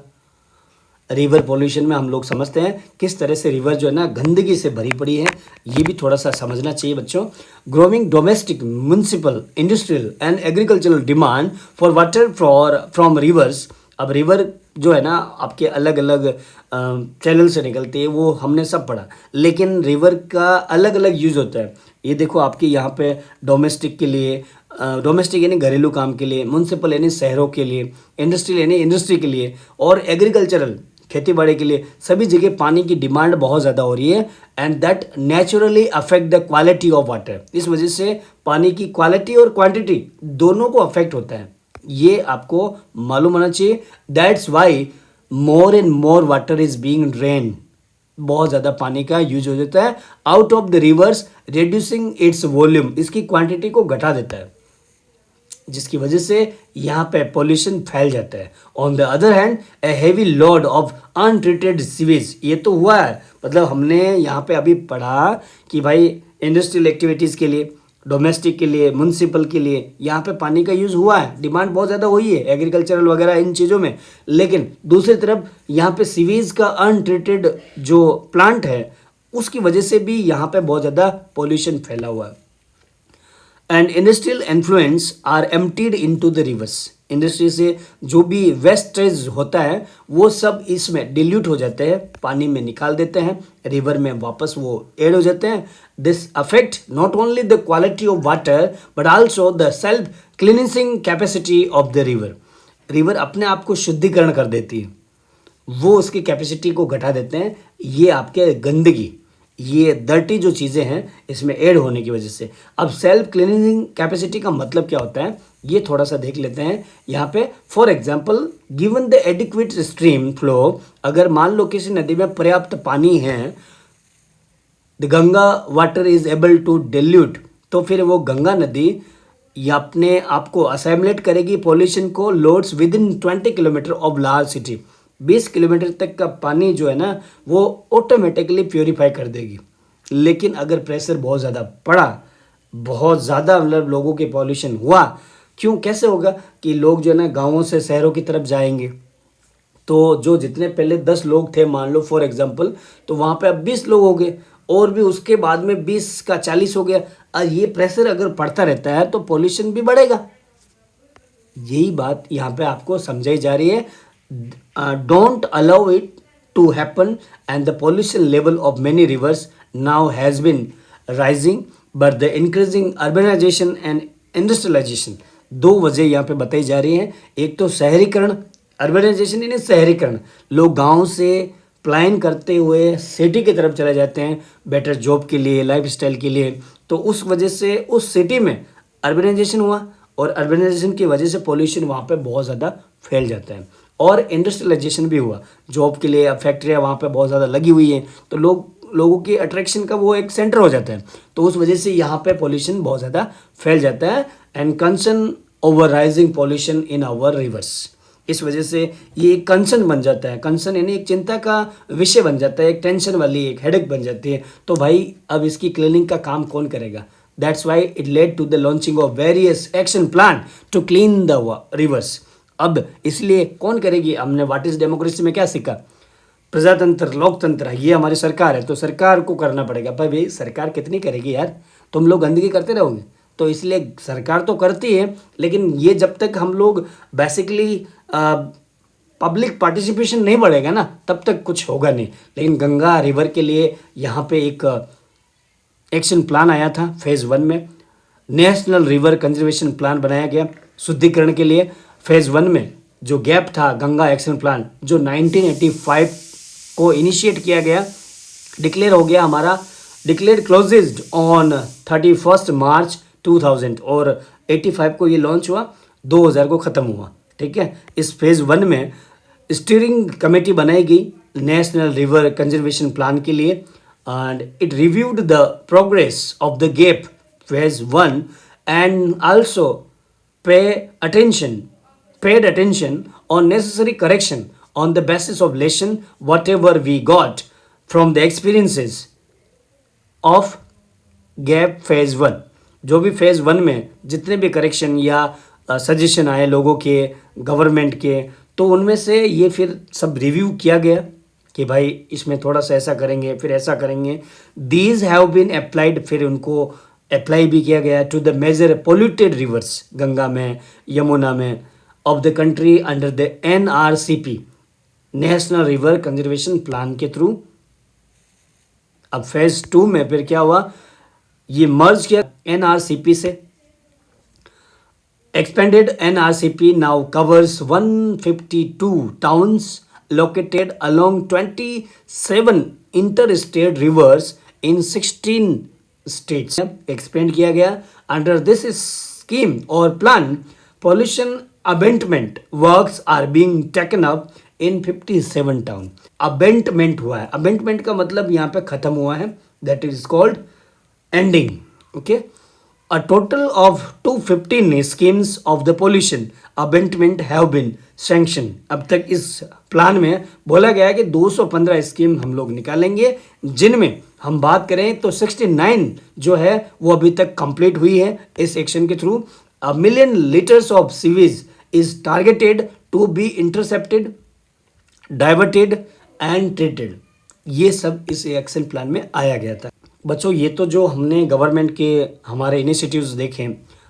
रिवर पॉल्यूशन में हम लोग समझते हैं किस तरह से रिवर जो है ना गंदगी से भरी पड़ी है, ये भी थोड़ा सा समझना चाहिए बच्चों। Growing domestic, municipal, industrial and agricultural demand for water from reverse. अब रिवर जो है ना आपके अलग अलग चैनल से निकलते हैं, वो हमने सब पढ़ा, लेकिन रिवर का अलग अलग यूज़ होता है। ये देखो आपके यहाँ पे डोमेस्टिक के लिए, डोमेस्टिक यानी घरेलू काम के लिए, म्युनिसिपल यानी शहरों के लिए, इंडस्ट्रियल यानी इंडस्ट्री के लिए, और एग्रीकल्चरल खेती बाड़ी के लिए, सभी जगह पानी की डिमांड बहुत ज़्यादा हो रही है। And that naturally affect the quality of water, इस वजह से पानी की क्वालिटी और क्वांटिटी दोनों को अफेक्ट होता है, ये आपको मालूम होना चाहिए। That's why more and more water is being drain, बहुत ज़्यादा पानी का यूज हो जाता है out of the reverse, reducing its volume, इसकी क्वांटिटी को घटा देता है, जिसकी वजह से यहाँ पे पॉल्यूशन फैल जाता है। On the other hand A heavy load of untreated sewage, ये तो हुआ है, मतलब हमने यहाँ पे अभी पढ़ा कि भाई इंडस्ट्रियल एक्टिविटीज़ के लिए, डोमेस्टिक के लिए, म्युनिसिपल के लिए यहाँ पे पानी का यूज़ हुआ है, डिमांड बहुत ज़्यादा हुई है एग्रीकल्चरल वगैरह इन चीज़ों में। लेकिन दूसरी तरफ यहाँ पे सीवेज का अनट्रीटेड जो प्लांट है उसकी वजह से भी यहाँ पे बहुत ज़्यादा पॉल्यूशन फैला हुआ है। And industrial influence are emptied into the rivers, industry से जो भी वेस्टेज होता है वो सब इसमें डिल्यूट हो जाते हैं, पानी में निकाल देते हैं, रिवर में वापस वो ऐड हो जाते हैं। This affect not only the quality of water but also the self cleaning capacity of the river. River अपने आप को शुद्धिकरण कर देती है, वो उसकी कैपेसिटी को घटा देते हैं, ये आपके गंदगी, ये डर्टी जो चीज़ें हैं इसमें ऐड होने की वजह से। अब सेल्फ क्लीनिंग कैपेसिटी का मतलब क्या होता है ये थोड़ा सा देख लेते हैं यहाँ पे। For example, given the adequate stream flow, अगर मान लो किसी नदी में पर्याप्त पानी है, the Ganga water is able to dilute, तो फिर वो गंगा नदी ये अपने आप को असेमुलेट करेगी पॉल्यूशन को, loads with in 20 kilometre of large city, 20 kilometre तक का पानी जो है ना वो ऑटोमेटिकली प्योरीफाई कर देगी। लेकिन अगर प्रेशर बहुत ज़्यादा पड़ा, बहुत ज़्यादा मतलब लोगों के पॉल्यूशन हुआ, क्यों, कैसे होगा कि लोग जो है ना गाँवों से शहरों की तरफ जाएंगे, तो जो जितने पहले 10 लोग थे मान लो फॉर एग्जांपल, तो वहाँ पे अब 20 लोग हो गए, और भी उसके बाद में 20 का 40 हो गया। और ये प्रेशर अगर पड़ता रहता है तो पॉल्यूशन भी बढ़ेगा। यही बात यहाँ पे आपको समझाई जा रही है। Don't allow it to happen and the pollution level of many rivers now has bin rising but the increasing urbanisation and industrialisation. दो वजह यहाँ पे बताई जा रही हैं। एक तो शहरीकरण, अर्बनाइजेशन यानी शहरीकरण, लोग गांव से प्लान करते हुए सिटी की तरफ चले जाते हैं बेटर जॉब के लिए, लाइफस्टाइल के लिए। तो उस वजह से उस सिटी में अर्बनाइजेशन हुआ, और अर्बनाइजेशन की वजह से पॉल्यूशन वहाँ पे बहुत ज़्यादा फैल जाता है। और इंडस्ट्रियलाइजेशन भी हुआ, जॉब के लिए अब फैक्ट्रियाँ वहाँ पे बहुत ज़्यादा लगी हुई हैं, तो लोगों की अट्रैक्शन का वो एक सेंटर हो जाता है। तो उस वजह से यहाँ पे पॉल्यूशन बहुत ज़्यादा फैल जाता है। And concern over rising pollution in our rivers, इस वजह से ये एक कंसर्न बन जाता है। कंसर्न यानी एक चिंता का विषय बन जाता है, एक टेंशन वाली एक हेडेक बन जाती है। तो भाई अब इसकी क्लीनिंग का काम कौन करेगा? That's why it led to the launching of various action plan to clean the rivers. अब इसलिए कौन करेगी? हमने व्हाट इज डेमोक्रेसी में क्या सीखा? प्रजातंत्र, लोकतंत्र, ये हमारी सरकार है, तो सरकार को करना पड़ेगा। भाई सरकार कितनी करेगी यार, तुम लोग गंदगी करते रहोगे। तो इसलिए सरकार तो करती है, लेकिन ये जब तक हम लोग बेसिकली पब्लिक पार्टिसिपेशन नहीं बढ़ेगा ना, तब तक कुछ होगा नहीं। लेकिन गंगा रिवर के लिए यहाँ पे एक एक्शन प्लान आया था फेज़ 1 में, नेशनल रिवर कंजर्वेशन प्लान बनाया गया शुद्धिकरण के लिए। फेज़ 1 में जो गैप था गंगा एक्शन प्लान, जो 1985 को इनिशिएट किया गया, डिक्लेयर हो गया हमारा, डिक्लेयर क्लोज्ड ऑन 31 मार्च 2000, और 85 को ये लॉन्च हुआ, 2000 को ख़त्म हुआ। ठीक है, इस फेज़ 1 में स्टीयरिंग कमेटी बनाई गई नेशनल रिवर कंजर्वेशन प्लान के लिए, and it reviewed the progress of the gap phase 1 and also paid attention on necessary correction on the basis of lesson whatever we got from the experiences of gap phase 1। जो भी phase 1 में जितने भी correction या suggestion आए लोगों के, government के, तो उनमें से ये फिर सब रिव्यू किया गया कि भाई इसमें थोड़ा सा ऐसा करेंगे, फिर ऐसा करेंगे। दीज हैव बीन अप्लाइड, फिर उनको अप्लाई भी किया गया to the major polluted rivers, Ganga में, यमुना में, of the country under the NRCP, national river conservation plan के थ्रू। अब फेज़ 2 में फिर क्या हुआ, ये मर्ज किया NRCP से। Expanded NRCP now covers 152 towns located along 27 interstate rivers in 16 states। Expand किया गया। अंडर दिस स्कीम और plan pollution abatement works are being taken up in 57 town. Abatement हुआ है, अबेंटमेंट का मतलब यहाँ पे खत्म हुआ है, that is called ending. Okay, a total of 215 schemes of the pollution abatement have been sanctioned। अब तक इस प्लान में बोला गया है कि 215 स्कीम हम लोग निकालेंगे, जिनमें हम बात करें तो 69 जो है वो अभी तक कंप्लीट हुई है इस एक्शन के through. A million liters of sewage is targeted to be intercepted, diverted and treated। ये सब इस एक्शन प्लान में आया गया था। बच्चों ये तो जो हमने गवर्नमेंट के हमारे इनिशिएटिव्स देखे,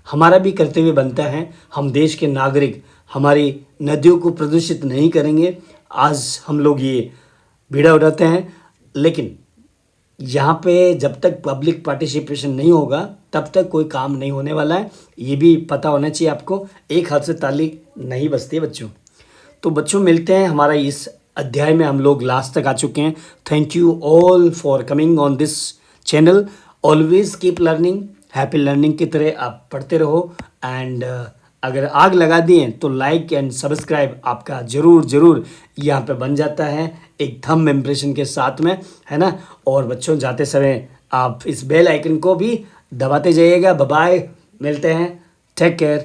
हमारा भी कर्तव्य बनता है, हम देश के नागरिक हमारी नदियों को प्रदूषित नहीं करेंगे। आज हम लोग ये बीड़ा उठाते हैं, लेकिन यहाँ पे जब तक पब्लिक पार्टिसिपेशन नहीं होगा तब तक कोई काम नहीं होने वाला है। ये भी पता होना चाहिए आपको, एक हाथ से ताली नहीं बजती है बच्चों। तो बच्चों मिलते हैं, हमारा इस अध्याय में हम लोग लास्ट तक आ चुके हैं। Thank you all for coming on this channel. Always keep learning, happy learning की तरह आप पढ़ते रहो। एंड अगर आग लगा दिए तो लाइक एंड सब्सक्राइब आपका ज़रूर यहाँ पे बन जाता है एक थंब इम्प्रेशन के साथ में, है ना। और बच्चों जाते समय आप इस बेल आइकन को भी दबाते जाइएगा। बाय बाय, मिलते हैं, टेक केयर।